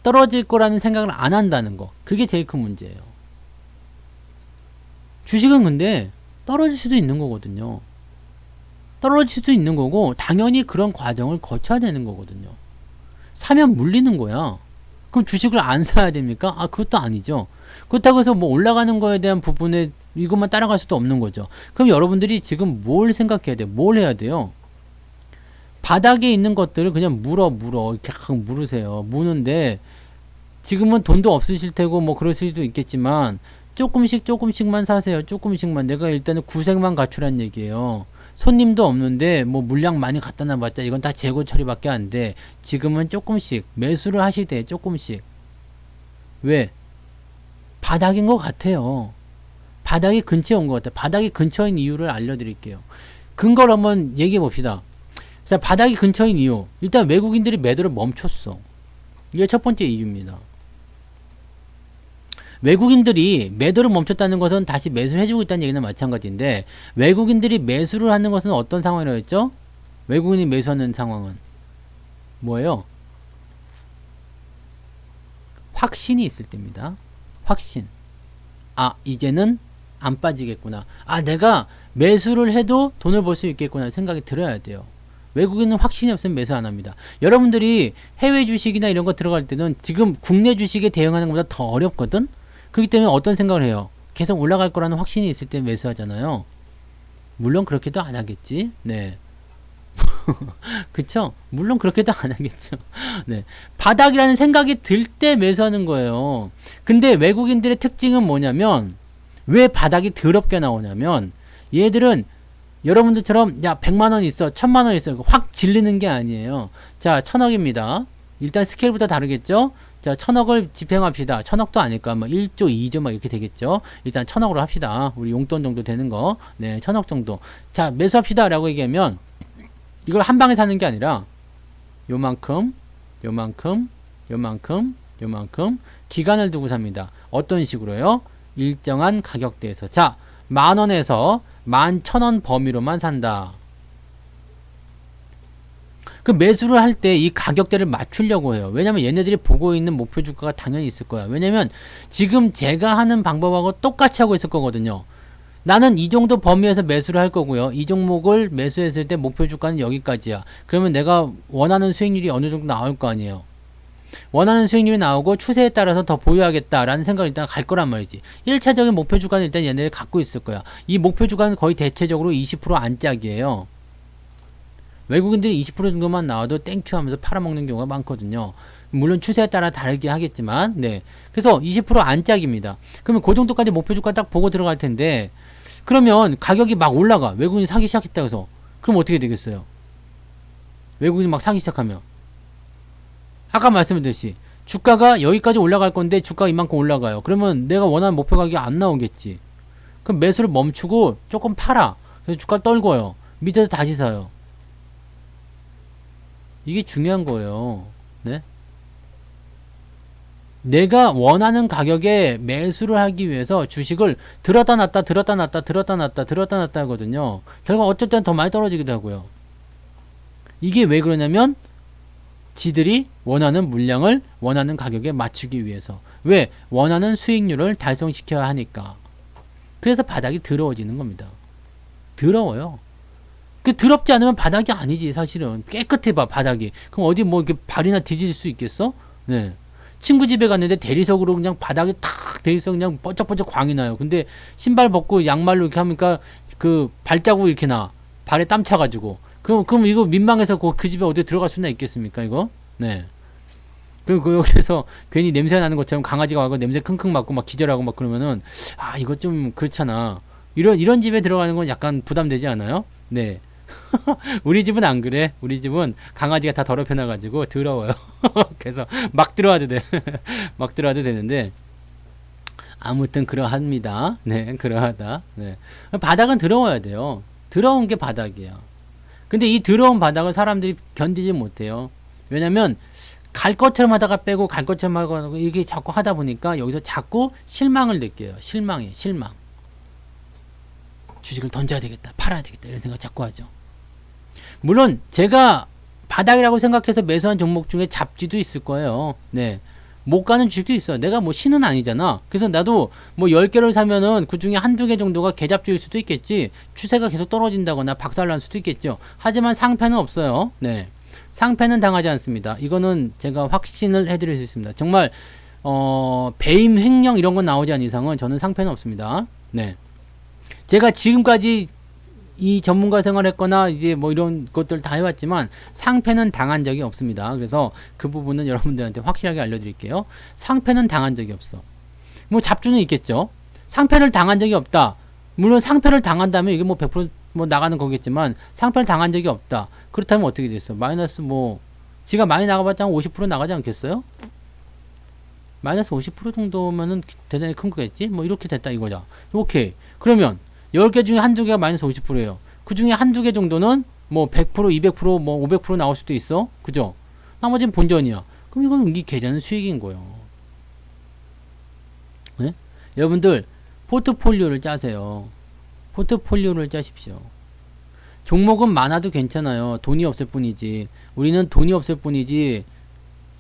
떨어질 거라는 생각을 안 한다는 거. 그게 제일 큰 문제예요. 주식은 근데 떨어질 수도 있는 거거든요. 떨어질 수도 있는 거고 당연히 그런 과정을 거쳐야 되는 거거든요. 사면 물리는 거야. 그럼 주식을 안 사야 됩니까? 아, 그것도 아니죠. 그렇다고 해서 뭐 올라가는 거에 대한 부분에 이것만 따라갈 수도 없는 거죠. 그럼 여러분들이 지금 뭘 생각해야 돼요? 뭘 해야 돼요? 바닥에 있는 것들을 그냥 이렇게 물으세요. 무는데 지금은 돈도 없으실 테고 뭐 그럴 수도 있겠지만 조금씩만 사세요. 조금씩만. 내가 일단은 구색만 갖추란 얘기예요. 손님도 없는데 뭐 물량 많이 갖다 놔봤자 이건 다 재고 처리밖에 안 돼. 지금은 조금씩 매수를 하시되 조금씩. 왜? 바닥인 것 같아요. 바닥이 근처에 온 것 같아요. 바닥이 근처인 이유를 알려드릴게요. 근거를 한번 얘기해 봅시다. 자, 바닥이 근처인 이유. 일단 외국인들이 매도를 멈췄어. 이게 첫 번째 이유입니다. 외국인들이 매도를 멈췄다는 것은 다시 매수를 해주고 있다는 얘기는 마찬가지인데 외국인들이 매수를 하는 것은 어떤 상황이라고 했죠? 외국인이 매수하는 상황은 뭐예요? 확신이 있을 때입니다. 확신. 아, 이제는 안 빠지겠구나. 아, 내가 매수를 해도 돈을 벌 수 있겠구나 생각이 들어야 돼요. 외국인은 확신이 없으면 매수 안 합니다. 여러분들이 해외 주식이나 이런 거 들어갈 때는 지금 국내 주식에 대응하는 것보다 더 어렵거든? 그렇기 때문에 어떤 생각을 해요? 계속 올라갈 거라는 확신이 있을 때 매수하잖아요. 물론 그렇게도 안 하겠지. 네. 그쵸? 물론 그렇게도 안 하겠죠. 네. 바닥이라는 생각이 들 때 매수하는 거예요. 근데 외국인들의 특징은 뭐냐면 왜 바닥이 더럽게 나오냐면 얘들은 여러분들처럼 야 100만원 있어 1000만원 있어 확 질리는 게 아니에요. 자 1000억입니다. 일단 스케일부터 다르겠죠. 자 1000억을 집행합시다. 1000억도 아닐까 뭐 1조 2조 막 이렇게 되겠죠. 일단 1000억으로 합시다. 우리 용돈 정도 되는 거. 네 1000억 정도. 자 매수합시다 라고 얘기하면 이걸 한 방에 사는 게 아니라 요만큼 기간을 두고 삽니다. 어떤 식으로요? 일정한 가격대에서. 자 10,000원에서 11,000원 범위로만 산다. 그 매수를 할 때 이 가격대를 맞추려고 해요. 왜냐면 얘네들이 보고 있는 목표 주가가 당연히 있을 거야. 왜냐면 지금 제가 하는 방법하고 똑같이 하고 있을 거거든요. 나는 이 정도 범위에서 매수를 할 거고요. 이 종목을 매수했을 때 목표 주가는 여기까지야. 그러면 내가 원하는 수익률이 어느 정도 나올 거 아니에요. 원하는 수익률이 나오고 추세에 따라서 더 보유하겠다라는 생각을 일단 갈 거란 말이지. 1차적인 목표 주가는 일단 얘네들 갖고 있을 거야. 이 목표 주가는 거의 대체적으로 20% 안짝이에요. 외국인들이 20% 정도만 나와도 땡큐 하면서 팔아먹는 경우가 많거든요. 물론 추세에 따라 다르게 하겠지만, 네. 그래서 20% 안짝입니다. 그러면 그 정도까지 목표 주가 딱 보고 들어갈 텐데, 그러면 가격이 막 올라가. 외국인이 사기 시작했다 해서. 그럼 어떻게 되겠어요? 외국인이 막 사기 시작하면. 아까 말씀드렸듯이, 주가가 여기까지 올라갈 건데, 주가가 이만큼 올라가요. 그러면 내가 원하는 목표 가격이 안 나오겠지. 그럼 매수를 멈추고 조금 팔아. 그래서 주가 떨궈요. 밑에서 다시 사요. 이게 중요한 거예요. 네? 내가 원하는 가격에 매수를 하기 위해서 주식을 들었다 놨다 들었다 놨다 들었다 놨다 들었다 놨다 하거든요. 결국 어쩔 때는 더 많이 떨어지기도 하고요. 이게 왜 그러냐면 지들이 원하는 물량을 원하는 가격에 맞추기 위해서. 왜? 원하는 수익률을 달성시켜야 하니까. 그래서 바닥이 더러워지는 겁니다. 더러워요. 그 더럽지 않으면 바닥이 아니지. 사실은 깨끗해 봐 바닥이. 그럼 어디 뭐 이렇게 발이나 뒤질 수 있겠어? 네. 친구 집에 갔는데 대리석으로 그냥 바닥에 탁 대리석 그냥 번쩍번쩍 광이 나요. 근데 신발 벗고 양말로 이렇게 하니까 그 발자국 이렇게 나. 발에 땀 차가지고. 그럼 이거 민망해서 그 집에 어디 들어갈 수나 있겠습니까 이거? 네. 여기서 괜히 냄새 나는 것처럼 강아지가 와서 냄새 킁킁 맡고 막 기절하고 막 그러면은 아 이거 좀 그렇잖아. 이런 집에 들어가는 건 약간 부담되지 않아요? 네. 우리 집은 안 그래. 우리 집은 강아지가 다 더럽혀놔가지고 더러워요. 그래서 막 들어와도 돼. 막 들어와도 되는데 아무튼 그러합니다. 네, 그러하다. 네. 바닥은 더러워야 돼요. 더러운 게 바닥이야. 근데 이 더러운 바닥을 사람들이 견디지 못해요. 왜냐면 갈 것처럼 하다가 빼고 갈 것처럼 하고 이렇게 자꾸 하다 보니까 여기서 자꾸 실망을 느껴요. 실망. 주식을 던져야 되겠다. 팔아야 되겠다. 이런 생각 자꾸 하죠. 물론 제가 바닥이라고 생각해서 매수한 종목 중에 잡지도 있을 거예요. 네. 못 가는 주식도 있어. 내가 뭐 신은 아니잖아. 그래서 나도 뭐 10개를 사면은 그 중에 한두 개 정도가 개잡주일 수도 있겠지. 추세가 계속 떨어진다거나 박살날 수도 있겠죠. 하지만 상패는 없어요. 네. 상패는 당하지 않습니다. 이거는 제가 확신을 해드릴 수 있습니다. 정말 배임 횡령 이런 건 나오지 않은 이상은 저는 상패는 없습니다. 네. 제가 지금까지 이 전문가 생활했거나 이제 뭐 이런 것들 다 해왔지만 상패는 당한 적이 없습니다. 그래서 그 부분은 여러분들한테 확실하게 알려드릴게요. 상패는 당한 적이 없어. 뭐 잡주는 있겠죠. 상패를 당한 적이 없다. 물론 상패를 당한다면 이게 뭐 100% 뭐 나가는 거겠지만 상패를 당한 적이 없다. 그렇다면 어떻게 됐어? 마이너스 뭐 지가 많이 나가봤자 50% 나가지 않겠어요? 마이너스 50% 정도면은 대단히 큰 거겠지? 뭐 이렇게 됐다 이거죠. 오케이. 그러면 10개 중에 한두 개가 마이너스 50%예요. 그 중에 한두 개 정도는 뭐 100%, 200%, 뭐 500% 나올 수도 있어. 그죠? 나머지는 본전이야. 그럼 이건 이 계좌는 수익인 거예요. 네? 여러분들 포트폴리오를 짜세요. 포트폴리오를 짜십시오. 종목은 많아도 괜찮아요. 돈이 없을 뿐이지. 우리는 돈이 없을 뿐이지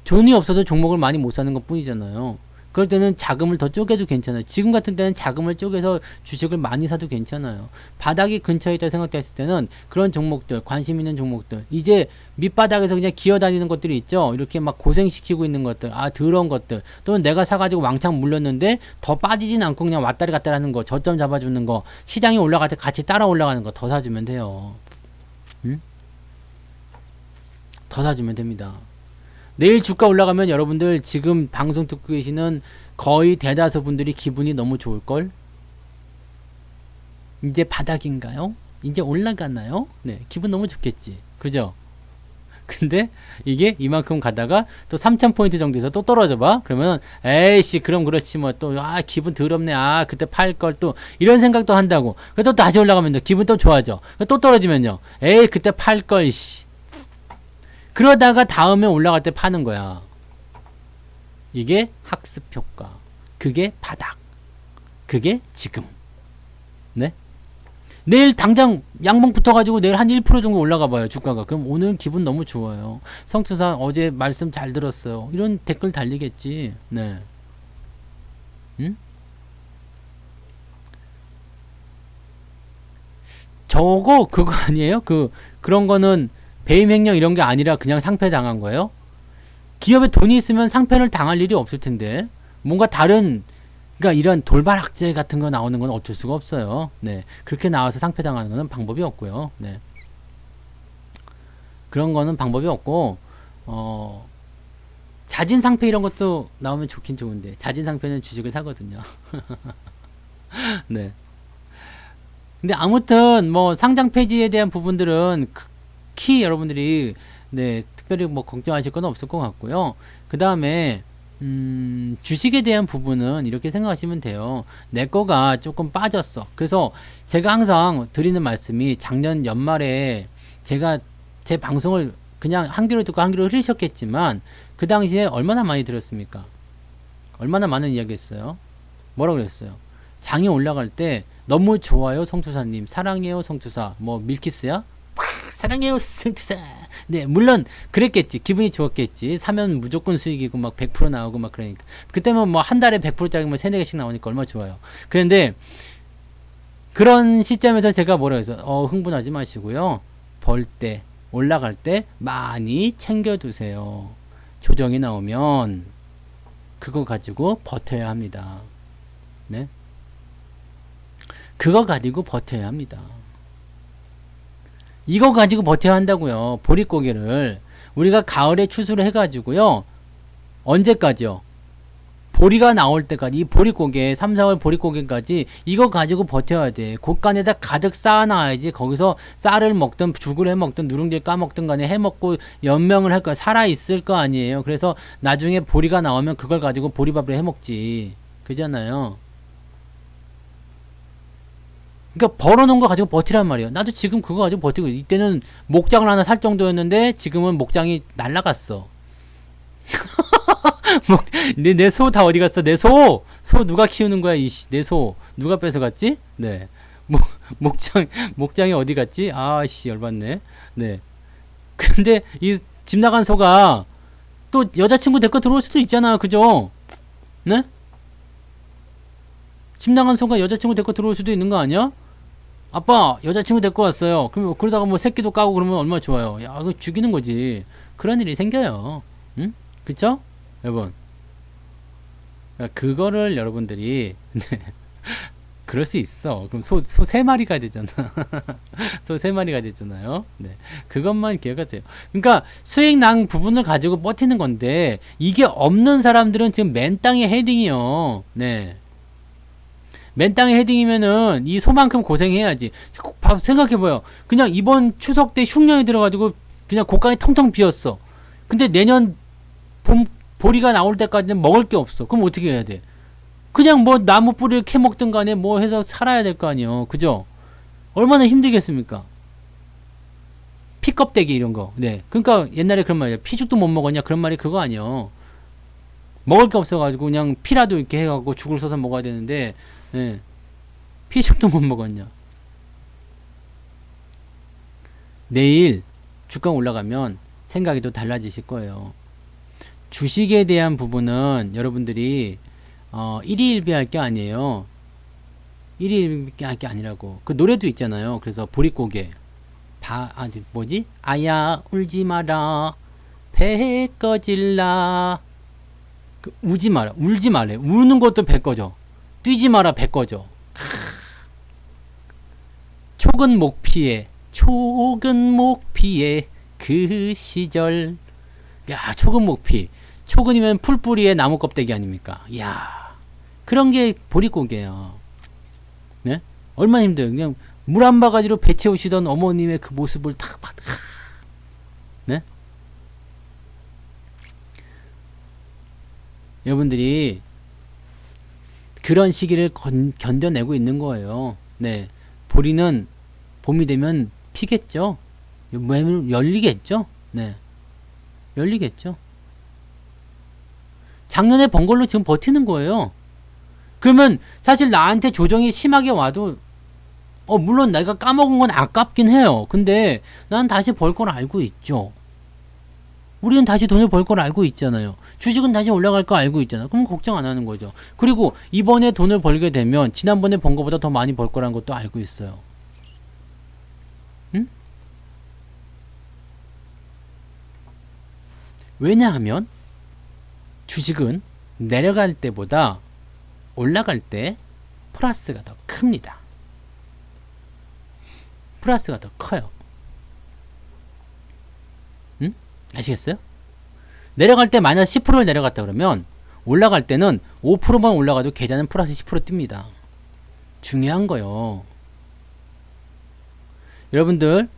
돈이 없어서 종목을 많이 못 사는 것 뿐이잖아요. 그럴 때는 자금을 더 쪼개도 괜찮아요. 지금 같은 때는 자금을 쪼개서 주식을 많이 사도 괜찮아요. 바닥이 근처에 있다 생각했을 때는 그런 종목들, 관심 있는 종목들, 이제 밑바닥에서 그냥 기어다니는 것들이 있죠. 이렇게 막 고생시키고 있는 것들, 아 더러운 것들, 또는 내가 사가지고 왕창 물렸는데 더 빠지진 않고 그냥 왔다리 갔다리 하는 거, 저점 잡아주는 거, 시장이 올라갈 때 같이 따라 올라가는 거 더 사주면 돼요. 응? 더 사주면 됩니다. 내일 주가 올라가면 여러분들 지금 방송 듣고 계시는 거의 대다수 분들이 기분이 너무 좋을걸? 이제 바닥인가요? 이제 올라가나요? 네, 기분 너무 좋겠지. 그죠? 근데 이게 이만큼 가다가 또 3000포인트 정도에서 또 떨어져 봐. 그러면 에이씨 그럼 그렇지 뭐 또 기분 더럽네. 그때 팔 걸 또 이런 생각도 한다고. 또 다시 올라가면 기분 또 좋아져. 또 떨어지면요. 에이 그때 팔 걸 씨. 그러다가 다음에 올라갈 때 파는 거야. 이게 학습 효과. 그게 바닥. 그게 지금. 네? 내일 당장 양봉 붙어가지고 내일 한 1% 정도 올라가 봐요. 주가가. 그럼 오늘 기분 너무 좋아요. 성투사 어제 말씀 잘 들었어요. 이런 댓글 달리겠지. 네. 응? 저거 그거 아니에요? 그런 거는 배임 횡령 이런 게 아니라 그냥 상패 당한 거예요? 기업에 돈이 있으면 상패를 당할 일이 없을 텐데 뭔가 다른 그러니까 이런 돌발 악재 같은 거 나오는 건 어쩔 수가 없어요. 네. 그렇게 나와서 상패 당하는 거는 방법이 없고요. 네. 그런 거는 방법이 없고, 자진상패 이런 것도 나오면 좋긴 좋은데, 자진상패는 주식을 사거든요. 네. 근데 아무튼, 뭐, 상장 폐지에 대한 부분들은 극히 여러분들이, 네, 특별히 뭐, 걱정하실 건 없을 것 같고요. 그 다음에, 주식에 대한 부분은 이렇게 생각하시면 돼요. 내 거가 조금 빠졌어. 그래서 제가 항상 드리는 말씀이 작년 연말에 제가 제 방송을 그냥 한 귀로 듣고 한 귀로 흘리셨겠지만 그 당시에 얼마나 많이 들었습니까? 얼마나 많은 이야기 했어요? 뭐라 그랬어요? 장이 올라갈 때 너무 좋아요 성투사님, 사랑해요 성투사, 뭐 밀키스야? 사랑해요 성투사. 네, 물론 그랬겠지. 기분이 좋았겠지. 사면 무조건 수익이고 막 100% 나오고 막 그러니까. 그때면 뭐 한 달에 100%짜리 뭐 3-4개씩 나오니까 얼마나 좋아요. 그런데 그런 시점에서 제가 뭐라 해서 흥분하지 마시고요. 벌 때, 올라갈 때 많이 챙겨두세요. 조정이 나오면 그거 가지고 버텨야 합니다. 네? 그거 가지고 버텨야 합니다. 이거 가지고 버텨야 한다고요. 보릿고개를 우리가 가을에 추수를 해가지고요. 언제까지요? 보리가 나올 때까지 이 보릿고개 3, 4월 보릿고개까지 이거 가지고 버텨야 돼. 곳간에다 가득 쌓아놔야지. 거기서 쌀을 먹든 죽을 해먹든 누룽지를 까먹든 간에 해먹고 연명을 할 거야. 살아있을 거 아니에요. 그래서 나중에 보리가 나오면 그걸 가지고 보리밥을 해먹지. 그잖아요. 그러니까 벌어놓은 거 가지고 버티란 말이에요. 나도 지금 그거 가지고 버티고 이때는 목장을 하나 살 정도였는데 지금은 목장이 날라갔어. 내 소 다 어디 갔어? 내 소! 소 누가 키우는 거야? 이씨, 내 소 누가 뺏어갔지? 네. 목장이 어디 갔지? 아씨, 열받네. 네. 근데 이 집 나간 소가 또 여자친구 데리고 들어올 수도 있잖아. 그죠? 네? 집 나간 소가 여자친구 데리고 들어올 수도 있는 거 아니야? 아빠 여자친구 데리고 왔어요. 그러다가 뭐 새끼도 까고 그러면 얼마나 좋아요. 야, 그거 죽이는 거지. 그런 일이 생겨요. 응? 그쵸? 여러분. 그러니까 그거를 여러분들이 네. 그럴 수 있어. 그럼 소 3마리가 되잖아. 소 3마리가 되잖아요. 네. 그것만 기억하세요. 그러니까 수익 난 부분을 가지고 버티는 건데 이게 없는 사람들은 지금 맨 땅에 헤딩이요. 네. 맨 땅에 헤딩이면은 이 소만큼 고생해야지. 생각해봐요. 그냥 이번 추석 때 흉년이 들어가지고 그냥 곳간이 텅텅 비었어. 근데 내년 보리가 나올 때까지는 먹을 게 없어. 그럼 어떻게 해야 돼? 그냥 뭐 나무 뿌리를 캐먹든 간에 뭐 해서 살아야 될 거 아니에요. 그죠? 얼마나 힘들겠습니까? 피껍데기 이런 거. 네. 그러니까 옛날에 그런 말이야. 피죽도 못 먹었냐? 그런 말이 그거 아니에요. 먹을 게 없어가지고 그냥 피라도 이렇게 해갖고 죽을 써서 먹어야 되는데 네. 피죽도 못 먹었냐. 내일 주가 올라가면 생각이 또 달라지실 거예요. 주식에 대한 부분은 여러분들이 1위 1비 할 게 아니에요. 1위 1비 할 게 아니라고. 그 노래도 있잖아요. 그래서 보릿고개 뭐지? 아야 울지 마라 배 꺼질라. 우지 마라. 울지 말래. 우는 것도 배 꺼져. 뛰지 마라 배 꺼져. 촉은 목 피해 그 시절. 야, 촉은 목피. 촉은이면 풀뿌리에 나무 껍데기 아닙니까? 야, 그런 게 보릿고개예요. 네? 얼마나 힘들어요. 그냥 물 한 바가지로 배 채우시던 어머님의 그 모습을 탁 봐. 네? 여러분들이 그런 시기를 견뎌내고 있는 거예요. 네. 보리는 봄이 되면 피겠죠. 열리겠죠. 네. 열리겠죠. 작년에 번 걸로 지금 버티는 거예요. 그러면 사실 나한테 조정이 심하게 와도 물론 내가 까먹은 건 아깝긴 해요. 근데 난 다시 벌 걸 알고 있죠. 우리는 다시 돈을 벌 걸 알고 있잖아요. 주식은 다시 올라갈 거 알고 있잖아. 그럼 걱정 안 하는 거죠. 그리고 이번에 돈을 벌게 되면 지난번에 번 거보다 더 많이 벌 거라는 것도 알고 있어요. 응? 왜냐하면 주식은 내려갈 때보다 올라갈 때 플러스가 더 큽니다. 플러스가 더 커요. 아시겠어요? 내려갈 때 마이너스 10%를 내려갔다 그러면 올라갈 때는 5%만 올라가도 계좌는 플러스 10% 뜹니다. 중요한 거요. 여러분들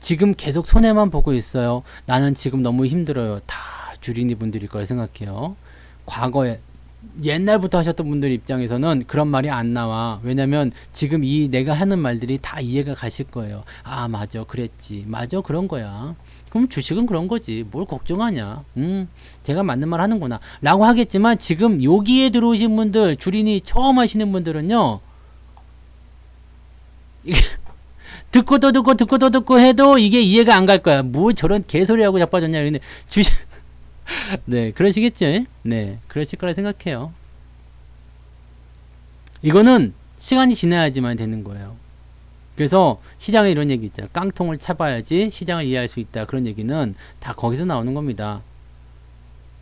지금 계속 손해만 보고 있어요. 나는 지금 너무 힘들어요. 다 주린이 분들일 거라 생각해요. 과거에 옛날부터 하셨던 분들 입장에서는 그런 말이 안 나와. 왜냐면 지금 이 내가 하는 말들이 다 이해가 가실 거예요. 아 맞아 그랬지. 맞아 그런 거야. 그럼 주식은 그런 거지. 뭘 걱정하냐. 제가 맞는 말 하는구나 라고 하겠지만 지금 여기에 들어오신 분들 주린이 처음 하시는 분들은요 듣고 또 듣고 듣고 또 듣고 해도 이게 이해가 안 갈 거야. 뭐 저런 개소리하고 자빠졌냐 이러는데 주식 네 그러시겠죠. 네 그러실 거라 생각해요. 이거는 시간이 지나야지만 되는 거예요. 그래서 시장에 이런 얘기 있잖아요. 깡통을 차봐야지 시장을 이해할 수 있다. 그런 얘기는 다 거기서 나오는 겁니다.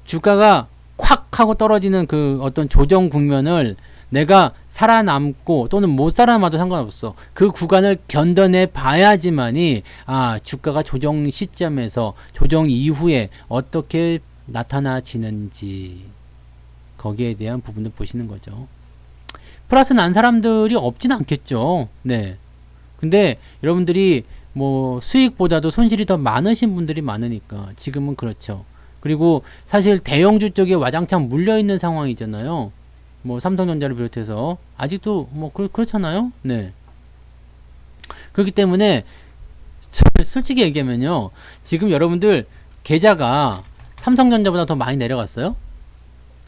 주가가 콱 하고 떨어지는 그 어떤 조정 국면을 내가 살아남고 또는 못 살아남아도 상관없어. 그 구간을 견뎌내 봐야지만이 아 주가가 조정 시점에서 조정 이후에 어떻게 나타나지는지 거기에 대한 부분을 보시는 거죠. 플러스 난 사람들이 없진 않겠죠. 네. 근데 여러분들이 뭐 수익보다도 손실이 더 많으신 분들이 많으니까 지금은 그렇죠. 그리고 사실 대형주 쪽에 와장창 물려있는 상황이잖아요. 뭐 삼성전자를 비롯해서 아직도 뭐 그렇잖아요. 네. 그렇기 때문에 솔직히 얘기하면요. 지금 여러분들 계좌가 삼성전자보다 더 많이 내려갔어요?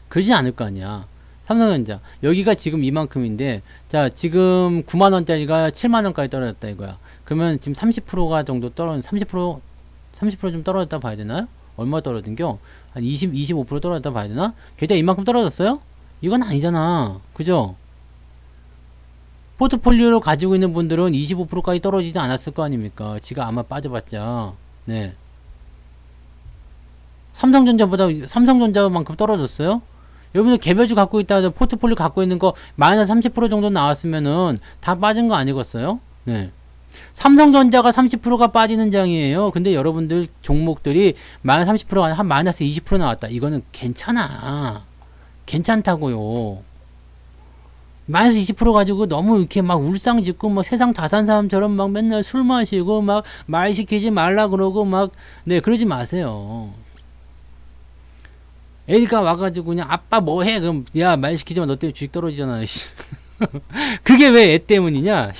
그러진 않을 거 아니야. 삼성전자 여기가 지금 이만큼인데 자 지금 9만원짜리가 7만원까지 떨어졌다 이거야. 그러면 지금 30%가 정도 떨어진 30% 좀 떨어졌다 봐야 되나요? 얼마 떨어진겨? 한 25% 떨어졌다 봐야 되나? 계좌 이만큼 떨어졌어요? 이건 아니잖아. 그죠? 포트폴리오를 가지고 있는 분들은 25%까지 떨어지지 않았을 거 아닙니까? 지가 아마 빠져봤자. 네. 삼성전자만큼 떨어졌어요? 여러분들 개별주 갖고 있다 해도 포트폴리오 갖고 있는 거 마이너스 30% 정도 나왔으면은 다 빠진 거 아니겠어요? 네. 삼성전자가 30%가 빠지는 장이에요. 근데 여러분들 종목들이 마이너스 30%가 한 마이너스 20% 나왔다. 이거는 괜찮아. 괜찮다고요. 마이너스 20% 가지고 너무 이렇게 막 울상 짓고 뭐 세상 다 산 사람처럼 막 맨날 술 마시고 막 말 시키지 말라 그러고 막 네 그러지 마세요. 애가 와가지고 그냥 아빠 뭐 해? 그럼 야 말 시키지 마. 너 때문에 주식 떨어지잖아. 그게 왜 애 때문이냐?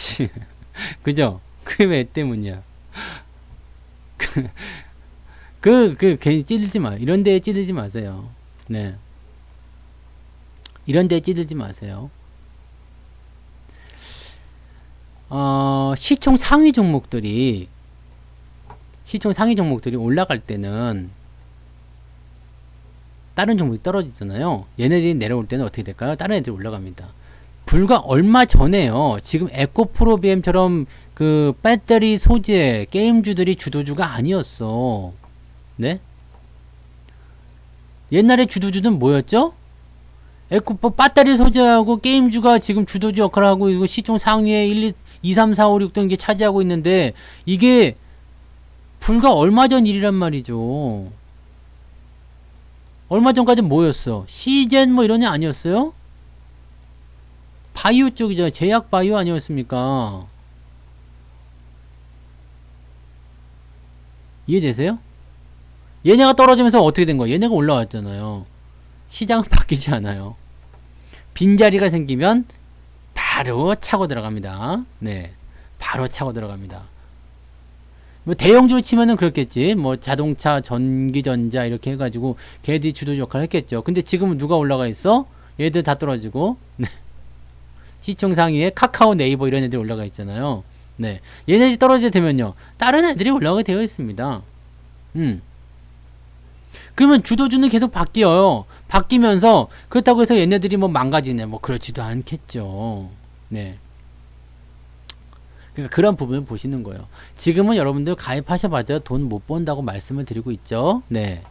그죠? 그게 왜 애 때문이야? 괜히 찌르지 마. 이런 데에 찌르지 마세요. 네. 이런 데에 찌르지 마세요. 시총 상위 종목들이 올라갈 때는 다른 종목이 떨어지잖아요. 얘네들이 내려올 때는 어떻게 될까요? 다른 애들이 올라갑니다. 불과 얼마 전에요. 지금 에코프로비엠처럼 그 배터리 소재 게임주들이 주도주가 아니었어. 네? 옛날에 주도주는 뭐였죠? 배터리 소재하고 게임주가 지금 주도주 역할을 하고 이거 시총 상위에 1, 2, 3, 4, 5, 6 등 게 차지하고 있는데 이게 불과 얼마 전 일이란 말이죠. 얼마 전까지 뭐였어? 시젠 뭐 이런 애 아니었어요? 바이오 쪽이죠. 제약 바이오 아니었습니까? 이해되세요? 얘네가 떨어지면서 어떻게 된 거야? 얘네가 올라왔잖아요. 시장은 바뀌지 않아요. 빈자리가 생기면 바로 차고 들어갑니다. 네. 바로 차고 들어갑니다. 뭐 대형주로 치면은 그렇겠지. 뭐 자동차, 전기전자 이렇게 해가지고 걔들이 주도적 역할을 했겠죠. 근데 지금은 누가 올라가 있어? 얘들 다 떨어지고 네. 시총 상위에 카카오, 네이버 이런 애들이 올라가 있잖아요. 네. 얘네들이 떨어지게 되면요. 다른 애들이 올라가게 되어 있습니다. 그러면 주도주는 계속 바뀌어요. 바뀌면서 그렇다고 해서 얘네들이 뭐 망가지네. 뭐 그렇지도 않겠죠. 네. 그러니까 그런 부분을 보시는 거예요. 지금은 여러분들 가입하셔봐도 돈 못 번다고 말씀을 드리고 있죠. 네.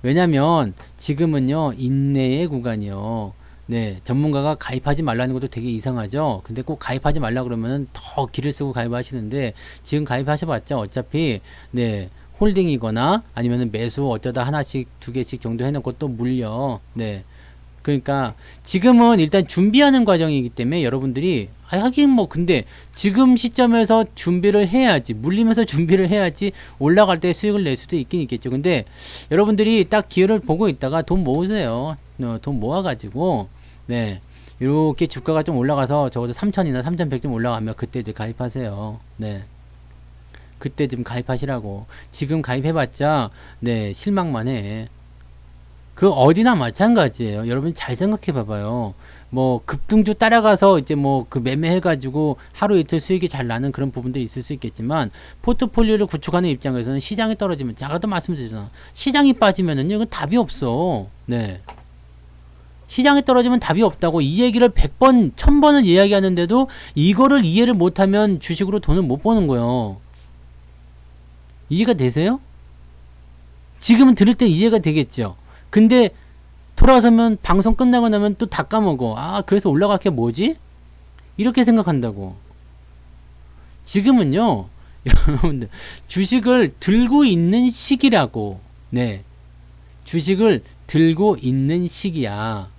왜냐면 지금은요. 인내의 구간이요. 네. 전문가가 가입하지 말라는 것도 되게 이상하죠. 근데 꼭 가입하지 말라 그러면은 더 기를 쓰고 가입하시는데 지금 가입하셔봤자 어차피 네. 홀딩이거나 아니면은 매수 어쩌다 하나씩 두 개씩 정도 해놓고 또 물려. 네. 그러니까 지금은 일단 준비하는 과정이기 때문에 여러분들이 하긴 뭐 근데 지금 시점에서 준비를 해야지 물리면서 준비를 해야지 올라갈 때 수익을 낼 수도 있긴 있겠죠. 근데 여러분들이 딱 기회를 보고 있다가 돈 모으세요. 돈 모아가지고 네 이렇게 주가가 좀 올라가서 적어도 3,000이나 3,100 좀 올라가면 그때 이제 가입하세요. 네. 그때 좀 가입하시라고. 지금 가입해봤자 네 실망만 해. 그 어디나 마찬가지예요. 여러분 잘 생각해 봐봐요. 뭐 급등주 따라가서 이제 뭐 그 매매해가지고 하루 이틀 수익이 잘 나는 그런 부분들이 있을 수 있겠지만 포트폴리오를 구축하는 입장에서는 시장이 떨어지면 아까도 말씀드렸잖아. 시장이 빠지면은 이건 답이 없어. 네. 시장이 떨어지면 답이 없다고 이 얘기를 100번, 1000번을 이야기하는데도 이거를 이해를 못하면 주식으로 돈을 못 버는 거예요. 이해가 되세요? 지금은 들을 때 이해가 되겠죠. 근데 돌아서면 방송 끝나고 나면 또 다 까먹어. 아, 그래서 올라갈 게 뭐지? 이렇게 생각한다고. 지금은요, 여러분들, 주식을 들고 있는 시기라고. 네. 주식을 들고 있는 시기야.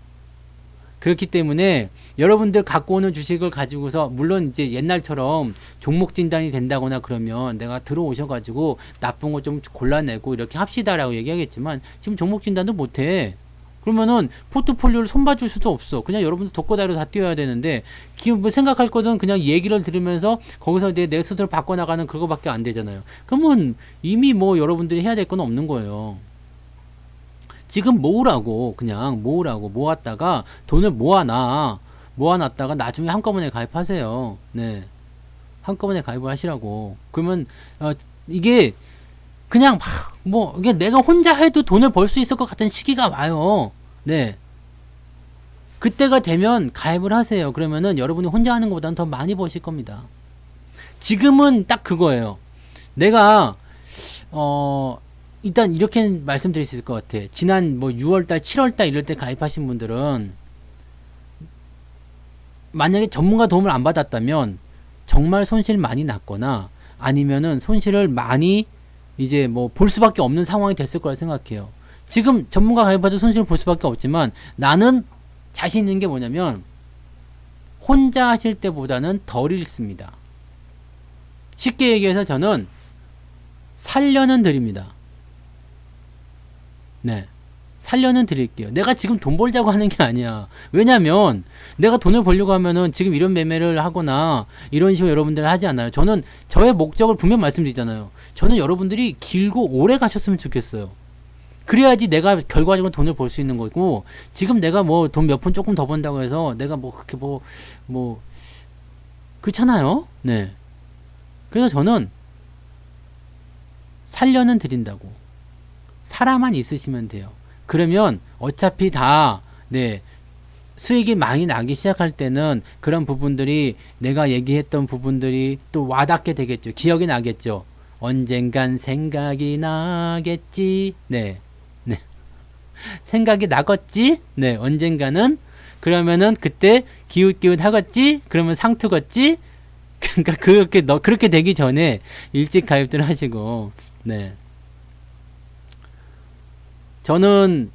그렇기 때문에 여러분들 갖고 오는 주식을 가지고서 물론 이제 옛날처럼 종목 진단이 된다거나 그러면 내가 들어오셔가지고 나쁜 거 좀 골라내고 이렇게 합시다라고 얘기하겠지만 지금 종목 진단도 못해. 그러면은 포트폴리오를 손봐줄 수도 없어. 그냥 여러분들 독고다이로 다 뛰어야 되는데 뭐 생각할 것은 그냥 얘기를 들으면서 거기서 내 스스로 바꿔나가는 그거밖에 안 되잖아요. 그러면 이미 뭐 여러분들이 해야 될 건 없는 거예요. 지금 모으라고 그냥 모으라고 모았다가 돈을 모아놨다가 나중에 한꺼번에 가입하세요. 네, 한꺼번에 가입을 하시라고. 그러면 이게 그냥 뭐 이게 내가 혼자 해도 돈을 벌 수 있을 것 같은 시기가 와요. 네, 그때가 되면 가입을 하세요. 그러면은 여러분이 혼자 하는 것보다는 더 많이 버실 겁니다. 지금은 딱 그거예요. 내가 일단 이렇게 말씀드릴 수 있을 것 같아. 지난 뭐 6월달, 7월달 이럴 때 가입하신 분들은 만약에 전문가 도움을 안 받았다면 정말 손실 많이 났거나 아니면은 손실을 많이 이제 뭐 볼 수밖에 없는 상황이 됐을 거라 생각해요. 지금 전문가 가입해도 손실을 볼 수밖에 없지만 나는 자신 있는 게 뭐냐면 혼자 하실 때보다는 덜 잃습니다. 쉽게 얘기해서 저는 살려는 드립니다. 네. 살려는 드릴게요. 내가 지금 돈 벌자고 하는 게 아니야. 왜냐면 내가 돈을 벌려고 하면은 지금 이런 매매를 하거나 이런 식으로 여러분들 하지 않아요. 저는 저의 목적을 분명 말씀드리잖아요. 저는 여러분들이 길고 오래 가셨으면 좋겠어요. 그래야지 내가 결과적으로 돈을 벌 수 있는 거고 지금 내가 뭐 돈 몇 푼 조금 더 번다고 해서 내가 뭐 그렇게 뭐 그렇잖아요. 네. 그래서 저는 살려는 드린다고. 살아만 있으시면 돼요. 그러면 어차피 다 네, 수익이 많이 나기 시작할 때는 그런 부분들이 내가 얘기했던 부분들이 또 와닿게 되겠죠. 기억이 나겠죠. 언젠간 생각이 나겠지. 네. 네. 생각이 나겠지. 네. 언젠가는 그러면은 그때 기웃기웃 하겠지. 그러면 상투겠지. 그러니까 그렇게 되기 전에 일찍 가입들 하시고 네. 저는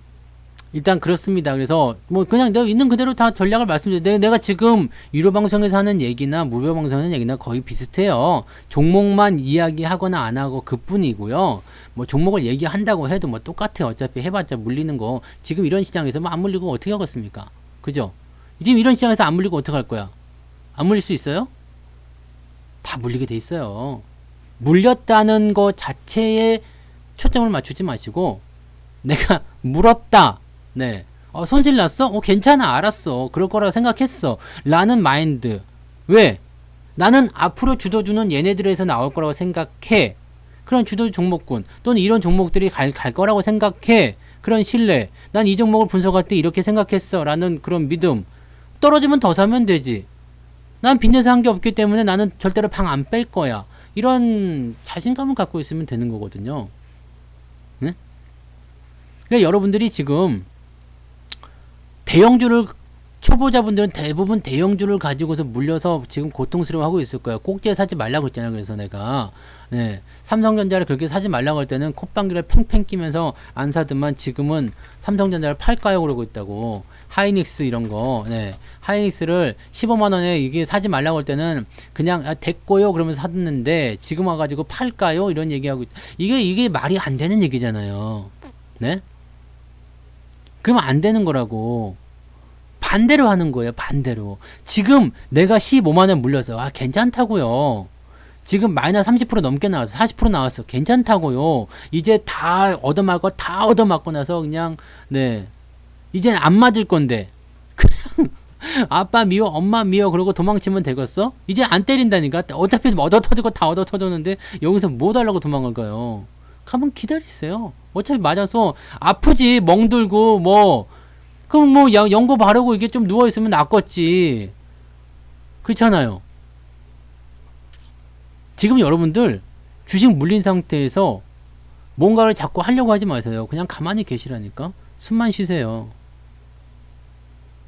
일단 그렇습니다. 그래서 뭐 그냥 내가 있는 그대로 다 전략을 말씀드려요. 내가 지금 유료 방송에서 하는 얘기나 무료 방송에서 하는 얘기나 거의 비슷해요. 종목만 이야기하거나 안 하고 그뿐이고요. 뭐 종목을 얘기한다고 해도 뭐 똑같아요. 어차피 해봤자 물리는 거. 지금 이런 시장에서 뭐 안 물리고 어떻게 하겠습니까? 그죠? 지금 이런 시장에서 안 물리고 어떻게 할 거야? 안 물릴 수 있어요? 다 물리게 돼 있어요. 물렸다는 거 자체에 초점을 맞추지 마시고 내가 물었다. 네. 손실 났어? 괜찮아. 알았어. 그럴 거라고 생각했어. 라는 마인드. 왜? 나는 앞으로 주도주는 얘네들에서 나올 거라고 생각해. 그런 주도주 종목군 또는 이런 종목들이 갈 거라고 생각해. 그런 신뢰. 난 이 종목을 분석할 때 이렇게 생각했어. 라는 그런 믿음. 떨어지면 더 사면 되지. 난 빚내서 한 게 없기 때문에 나는 절대로 방 안 뺄 거야. 이런 자신감을 갖고 있으면 되는 거거든요. 네? 그러니까 여러분들이 지금 대형주를 초보자분들은 대부분 대형주를 가지고서 물려서 지금 고통스러워하고 있을 거예요. 꼭지에 사지 말라고 했잖아요. 그래서 내가 네, 삼성전자를 그렇게 사지 말라고 할 때는 콧방귀를 팽팽 끼면서 안 사더만 지금은 삼성전자를 팔까요? 그러고 있다고. 하이닉스 이런 거, 네. 하이닉스를 15만원에 이게 사지 말라고 할 때는 그냥 됐고요 그러면서 샀는데 지금 와가지고 팔까요? 이런 얘기하고 이게 말이 안 되는 얘기잖아요. 네? 그러면 안 되는 거라고. 반대로 하는 거예요. 반대로. 지금 내가 15만원 물려서 괜찮다고요. 지금 마이너스 30% 넘게 나왔어. 40% 나왔어. 괜찮다고요. 이제 다 얻어맞고 다 얻어맞고 나서 그냥 네. 이제는 안 맞을 건데 그냥 아빠 미워 엄마 미워 그러고 도망치면 되겠어? 이제 안 때린다니까. 어차피 얻어 터지고 다 얻어 터졌는데 여기서 뭐 달라고 도망갈 까요? 가만 기다리세요. 어차피 맞아서 아프지. 멍들고 뭐 그럼 뭐 연고 바르고 이게 좀 누워있으면 낫겠지. 그렇잖아요. 지금 여러분들 주식 물린 상태에서 뭔가를 자꾸 하려고 하지 마세요. 그냥 가만히 계시라니까. 숨만 쉬세요.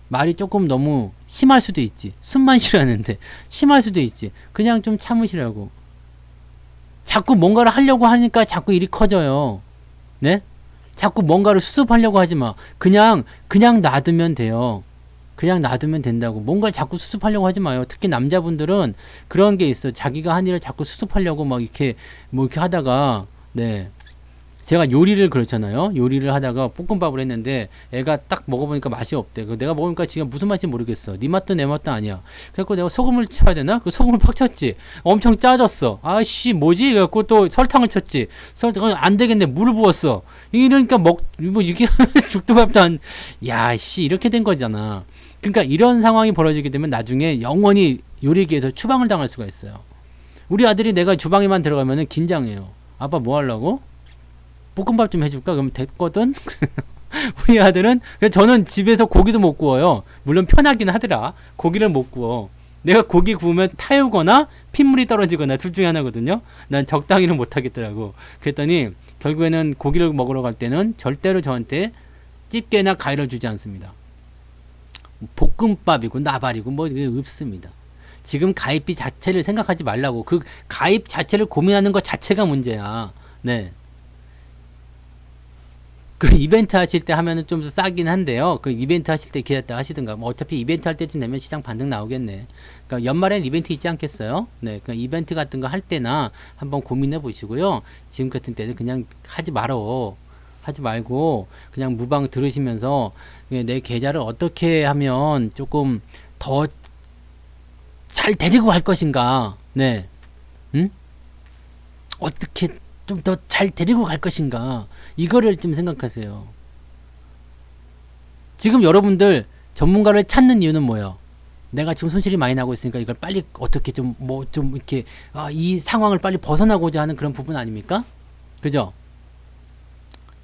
말이 조금 너무 심할 수도 있지. 숨만 쉬라는데 심할 수도 있지. 그냥 좀 참으시라고. 자꾸 뭔가를 하려고 하니까 자꾸 일이 커져요. 네? 자꾸 뭔가를 수습하려고 하지 마. 그냥 놔두면 돼요. 그냥 놔두면 된다고. 뭔가를 자꾸 수습하려고 하지 마요. 특히 남자분들은 그런 게 있어. 자기가 한 일을 자꾸 수습하려고 막 이렇게 뭐 이렇게 하다가 네. 제가 요리를 그렇잖아요. 요리를 하다가 볶음밥을 했는데 애가 딱 먹어보니까 맛이 없대. 내가 먹으니까 지금 무슨 맛인지 모르겠어. 네 맛도 내 맛도 아니야. 그래갖고 내가 소금을 쳐야 되나? 그 소금을 팍 쳤지. 엄청 짜졌어. 아씨 뭐지? 그래갖고 또 설탕을 쳤지. 안 되겠네. 물을 부었어. 이러니까 뭐 이렇게 죽도 밥도 안. 야씨 이렇게 된 거잖아. 그러니까 이런 상황이 벌어지게 되면 나중에 영원히 요리기에서 추방을 당할 수가 있어요. 우리 아들이 내가 주방에만 들어가면은 긴장해요. 아빠 뭐 하려고? 볶음밥 좀 해줄까? 그러면 됐거든? 우리 아들은, 저는 집에서 고기도 못 구워요. 물론 편하긴 하더라. 고기를 못 구워. 내가 고기 구우면 타우거나 핏물이 떨어지거나 둘 중에 하나거든요. 난 적당히는 못 하겠더라고. 그랬더니, 결국에는 고기를 먹으러 갈 때는 절대로 저한테 집게나 가위를 주지 않습니다. 볶음밥이고 나발이고 뭐 이게 없습니다. 지금 가입비 자체를 생각하지 말라고. 그 가입 자체를 고민하는 것 자체가 문제야. 네. 그 이벤트 하실 때 하면은 좀 더 싸긴 한데요. 그 이벤트 하실 때 기다렸다 하시든가. 뭐 어차피 이벤트 할 때쯤 되면 시장 반등 나오겠네. 그러니까 연말엔 이벤트 있지 않겠어요? 네. 그러니까 이벤트 같은 거 할 때나 한번 고민해 보시고요. 지금 같은 때는 그냥 하지 말어. 하지 말고 그냥 무방 들으시면서 내 계좌를 어떻게 하면 조금 더 잘 데리고 갈 것인가. 네. 응? 어떻게 좀 더 잘 데리고 갈 것인가. 이거를 좀 생각하세요. 지금 여러분들 전문가를 찾는 이유는 뭐예요? 내가 지금 손실이 많이 나고 있으니까 이걸 빨리 어떻게 좀 뭐 좀 이렇게 이 상황을 빨리 벗어나고자 하는 그런 부분 아닙니까? 그죠?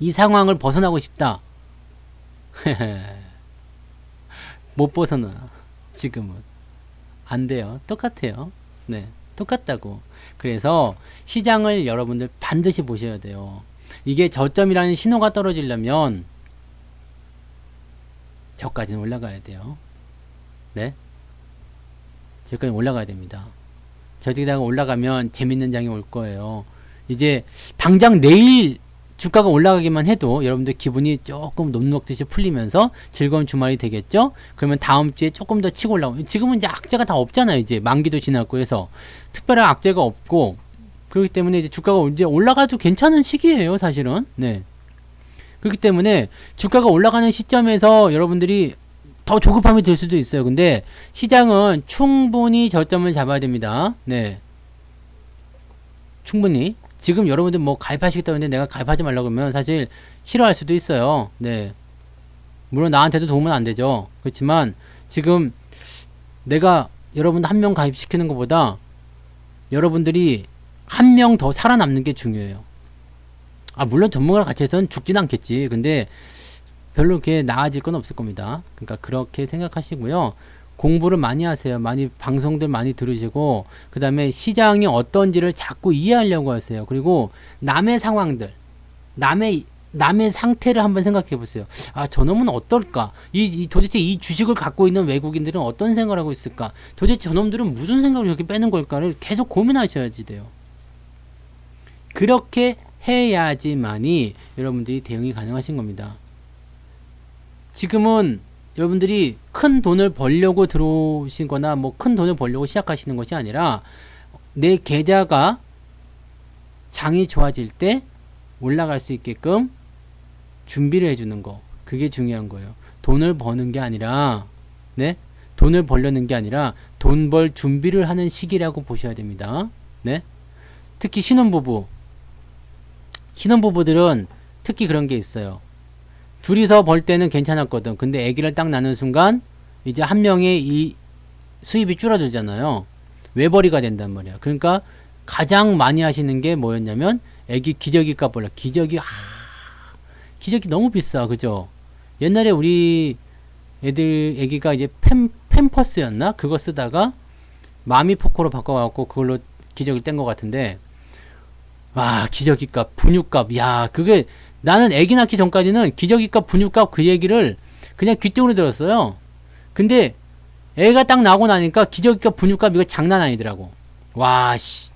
이 상황을 벗어나고 싶다. 못 벗어나. 지금은 안 돼요. 똑같아요. 네, 똑같다고. 그래서 시장을 여러분들 반드시 보셔야 돼요. 이게 저점이라는 신호가 떨어지려면 저까지는 올라가야 돼요. 네, 저까지 올라가야 됩니다. 저기다가 올라가면 재밌는 장이 올 거예요. 이제 당장 내일 주가가 올라가기만 해도 여러분들 기분이 조금 녹록듯이 풀리면서 즐거운 주말이 되겠죠? 그러면 다음 주에 조금 더 치고 올라오면, 지금은 이제 악재가 다 없잖아요. 이제 만기도 지났고 해서 특별한 악재가 없고, 그렇기 때문에 이제 주가가 이제 올라가도 괜찮은 시기예요, 사실은. 네. 그렇기 때문에 주가가 올라가는 시점에서 여러분들이 더 조급함이 들 수도 있어요. 근데 시장은 충분히 저점을 잡아야 됩니다. 네. 충분히. 지금 여러분들 뭐 가입하시겠다고 했는데 내가 가입하지 말라고 하면 사실 싫어할 수도 있어요. 네. 물론 나한테도 도움은 안 되죠. 그렇지만 지금 내가 여러분들 한 명 가입시키는 것보다 여러분들이 한 명 더 살아남는 게 중요해요. 물론 전문가랑 같이 해서는 죽진 않겠지. 근데 별로 이렇게 나아질 건 없을 겁니다. 그러니까 그렇게 생각하시고요. 공부를 많이 하세요. 많이 방송들 많이 들으시고, 그 다음에 시장이 어떤지를 자꾸 이해하려고 하세요. 그리고 남의 상황들, 남의 남의 상태를 한번 생각해 보세요. 아, 저놈은 어떨까? 도대체 이 주식을 갖고 있는 외국인들은 어떤 생각을 하고 있을까? 도대체 저놈들은 무슨 생각을 이렇게 빼는 걸까를 계속 고민하셔야지 돼요. 그렇게 해야지만이 여러분들이 대응이 가능하신 겁니다. 지금은 여러분들이 큰 돈을 벌려고 들어오시거나 뭐 큰 돈을 벌려고 시작하시는 것이 아니라 내 계좌가 장이 좋아질 때 올라갈 수 있게끔 준비를 해주는 거, 그게 중요한 거예요. 돈을 버는 게 아니라, 네, 돈을 벌려는 게 아니라 돈 벌 준비를 하는 시기라고 보셔야 됩니다. 네, 특히 신혼부부들은 특히 그런 게 있어요. 둘이서 벌 때는 괜찮았거든. 근데 아기를 딱 낳는 순간 이제 한 명의 이 수입이 줄어들잖아요. 외벌이가 된단 말이야. 그러니까 가장 많이 하시는 게 뭐였냐면 아기 기저귀 값 올라. 기저귀 너무 비싸. 그죠? 옛날에 우리 아기가 이제 팸퍼스였나? 그거 쓰다가 마미포코로 바꿔갖고 그걸로 기저귀 뗀 것 같은데, 와, 기저귀 값, 분유 값, 야, 그게, 나는 아기 낳기 전까지는 기저귀 값, 분유 값 그 얘기를 그냥 귀뚱으로 들었어요. 근데 애가 딱 나오고 나니까 기저귀 값, 분유 값 이거 장난 아니더라고. 와, 씨.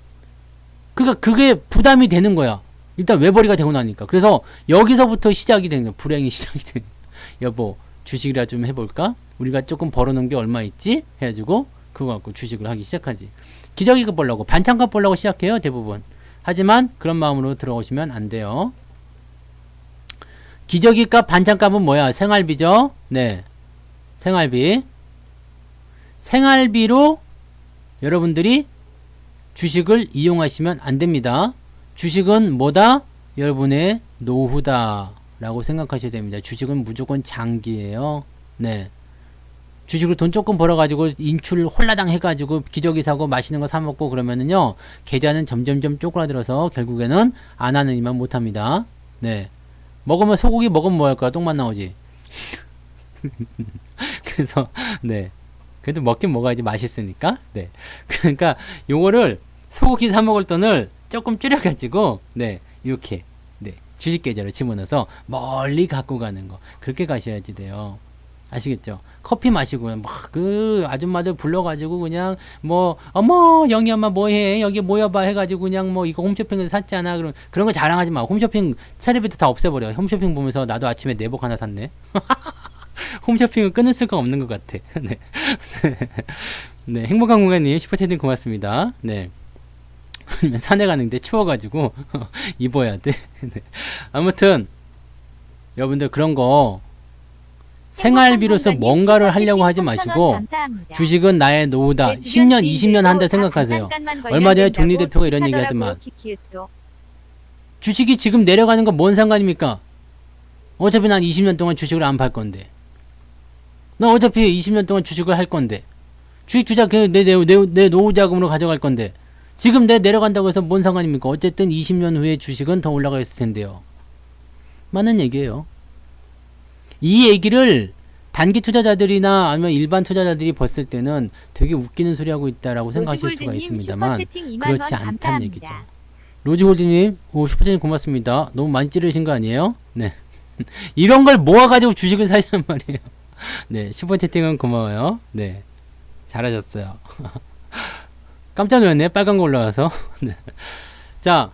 그러니까 그게 부담이 되는 거야. 일단 외벌이가 되고 나니까. 그래서 여기서부터 시작이 되는 거야. 불행이 시작이 되는 거야. 여보, 주식이라 좀 해볼까? 우리가 조금 벌어놓은 게 얼마 있지? 해가지고 그거 갖고 주식을 하기 시작하지. 기저귀 값 벌려고, 반찬값 벌려고 시작해요, 대부분. 하지만 그런 마음으로 들어오시면 안 돼요. 기저귀 값, 반찬값은 뭐야? 생활비죠? 네. 생활비. 생활비로 여러분들이 주식을 이용하시면 안 됩니다. 주식은 뭐다? 여러분의 노후다 라고 생각하셔야 됩니다. 주식은 무조건 장기예요. 네. 주식으로 돈 조금 벌어가지고 인출 홀라당 해가지고 기저귀 사고 맛있는 거 사먹고 그러면은요, 계좌는 점점점 쪼그라들어서 결국에는 안 하는 이만 못합니다. 네. 먹으면 소고기 먹으면 뭐 할까? 똥만 나오지. 그래서 네. 그래도 먹긴 먹어야지 맛있으니까. 네. 그러니까 요거를 소고기 사 먹을 돈을 조금 줄여가지고 네, 이렇게 네, 주식 계좌를 집어넣어서 멀리 갖고 가는 거, 그렇게 가셔야지 돼요. 아시겠죠? 커피 마시고 막 그 아줌마들 불러가지고 그냥 뭐 어머 영희 엄마 뭐해 여기 모여봐 해가지고 그냥 뭐 이거 홈쇼핑에서 샀잖아. 그런 거 자랑하지 마. 홈쇼핑 텔레비도 다 없애버려. 홈쇼핑 보면서 나도 아침에 내복 하나 샀네. 홈쇼핑은 끊을 수가 없는 것 같아. 네. 네, 행복한 공간님 슈퍼채팅 고맙습니다. 네. 산에 가는데 추워가지고 입어야 돼. 네. 아무튼 여러분들 그런 거 생활비로서 뭔가를 하려고 하지 마시고, 주식은 나의 노후다. 10년, 20년 한다 생각하세요. 얼마 전에 종리 대표가 이런 얘기 하더만, 주식이 지금 내려가는 건 뭔 상관입니까? 어차피 난 20년 동안 주식을 안 팔 건데. 난 어차피 20년 동안 주식을 할 건데. 주식 투자 내 노후 자금으로 가져갈 건데. 지금 내려간다고 해서 뭔 상관입니까? 어쨌든 20년 후에 주식은 더 올라가 있을 텐데요. 맞는 얘기예요. 이 얘기를 단기 투자자들이나 아니면 일반 투자자들이 봤을 때는 되게 웃기는 소리 하고 있다라고 생각하실 수가 있습니다만, 그렇지 않다는 얘기죠. 로즈골드님, 슈퍼챗님 고맙습니다. 너무 많이 찌르신 거 아니에요? 네. 이런 걸 모아가지고 주식을 사시란 말이에요. 네, 슈퍼채팅은 고마워요. 네, 잘하셨어요. 깜짝 놀랐네, 빨간 거 올라와서. 네. 자,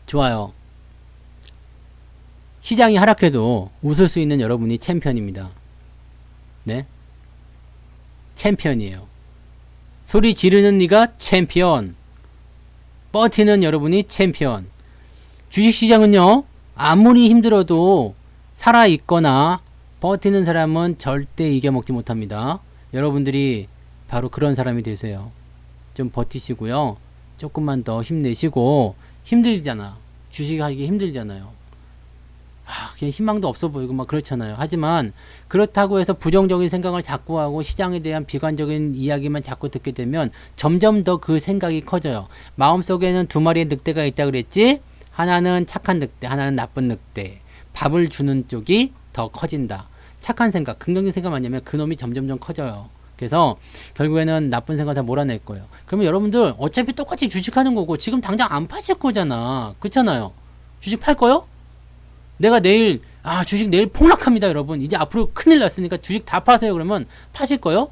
좋아요. 시장이 하락해도 웃을 수 있는 여러분이 챔피언입니다. 네, 챔피언이에요. 소리 지르는 네가 챔피언, 버티는 여러분이 챔피언. 주식시장은요, 아무리 힘들어도 살아있거나 버티는 사람은 절대 이겨먹지 못합니다. 여러분들이 바로 그런 사람이 되세요. 좀 버티시고요, 조금만 더 힘내시고. 힘들잖아, 주식하기 힘들잖아요. 그냥 희망도 없어 보이고 막 그렇잖아요. 하지만 그렇다고 해서 부정적인 생각을 자꾸 하고 시장에 대한 비관적인 이야기만 자꾸 듣게 되면 점점 더 그 생각이 커져요. 마음속에는 두 마리의 늑대가 있다 그랬지? 하나는 착한 늑대, 하나는 나쁜 늑대. 밥을 주는 쪽이 더 커진다. 착한 생각, 긍정적인 생각 많냐면 그 놈이 점점점 커져요. 그래서 결국에는 나쁜 생각 다 몰아낼 거예요. 그러면 여러분들 어차피 똑같이 주식하는 거고 지금 당장 안 파실 거잖아. 그렇잖아요. 주식 팔 거요? 내가 내일 주식 내일 폭락합니다, 여러분. 이제 앞으로 큰일 났으니까 주식 다 파세요. 그러면 파실 거요?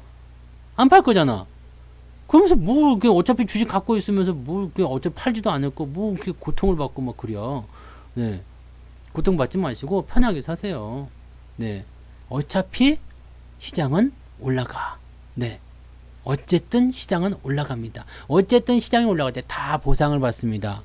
안 팔 거잖아. 그러면서 뭐 이렇게 어차피 주식 갖고 있으면서 뭐 이렇게 어차피 팔지도 않을 거 뭐 이렇게 고통을 받고 막 그래요. 네. 고통받지 마시고 편하게 사세요. 네. 어차피 시장은 올라가. 네. 어쨌든 시장은 올라갑니다. 어쨌든 시장이 올라갈 때 다 보상을 받습니다.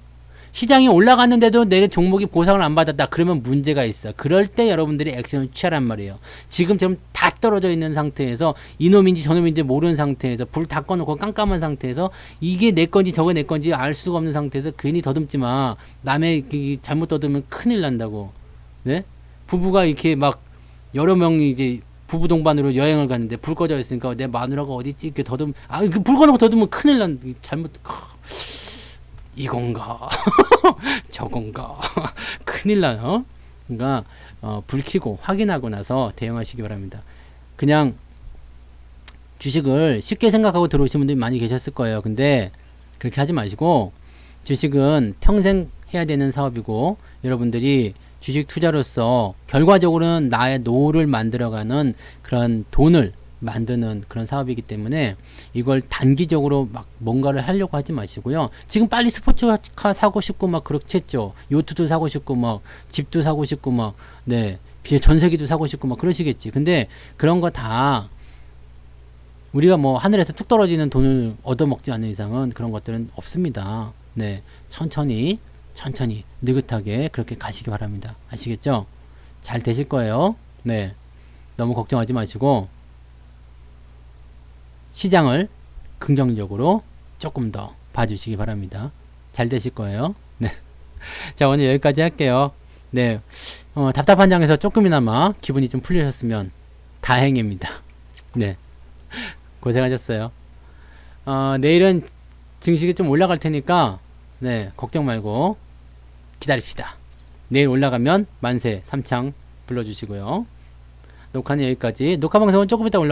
시장이 올라갔는데도 내 종목이 보상을 안 받았다. 그러면 문제가 있어. 그럴 때 여러분들이 액션을 취하란 말이에요. 지금처럼 다 떨어져 있는 상태에서 이놈인지 저놈인지 모르는 상태에서 불 다 꺼놓고 깜깜한 상태에서 이게 내 건지 저게 내 건지 알 수가 없는 상태에서 괜히 더듬지 마. 남의 잘못 더듬으면 큰일 난다고. 네? 부부가 이렇게 막 여러 명이 이제 부부 동반으로 여행을 갔는데 불 꺼져 있으니까 내 마누라가 어디 있지? 이렇게 불 꺼놓고 더듬으면 큰일 난, 이건가 저건가 큰일 나요. 그러니까 불 켜고 확인하고 나서 대응하시기 바랍니다. 그냥 주식을 쉽게 생각하고 들어오신 분들이 많이 계셨을 거예요. 근데 그렇게 하지 마시고 주식은 평생 해야 되는 사업이고 여러분들이 주식 투자로서 결과적으로는 나의 노후를 만들어가는 그런 돈을 만드는 그런 사업이기 때문에 이걸 단기적으로 막 뭔가를 하려고 하지 마시고요. 지금 빨리 스포츠카 사고 싶고 막 그렇겠죠. 요트도 사고 싶고 막 집도 사고 싶고 막 네, 전세기도 사고 싶고 막 그러시겠지. 근데 그런 거 다 우리가 뭐 하늘에서 뚝 떨어지는 돈을 얻어먹지 않는 이상은 그런 것들은 없습니다. 네, 천천히 느긋하게 그렇게 가시기 바랍니다. 아시겠죠? 잘 되실 거예요. 네, 너무 걱정하지 마시고 시장을 긍정적으로 조금 더 봐주시기 바랍니다. 잘 되실 거예요. 네. 자, 오늘 여기까지 할게요. 네. 답답한 장에서 조금이나마 기분이 좀 풀리셨으면 다행입니다. 네. 고생하셨어요. 내일은 증시가 좀 올라갈 테니까, 네. 걱정 말고 기다립시다. 내일 올라가면 만세, 삼창 불러주시고요. 녹화는 여기까지. 녹화 방송은 조금 이따 올라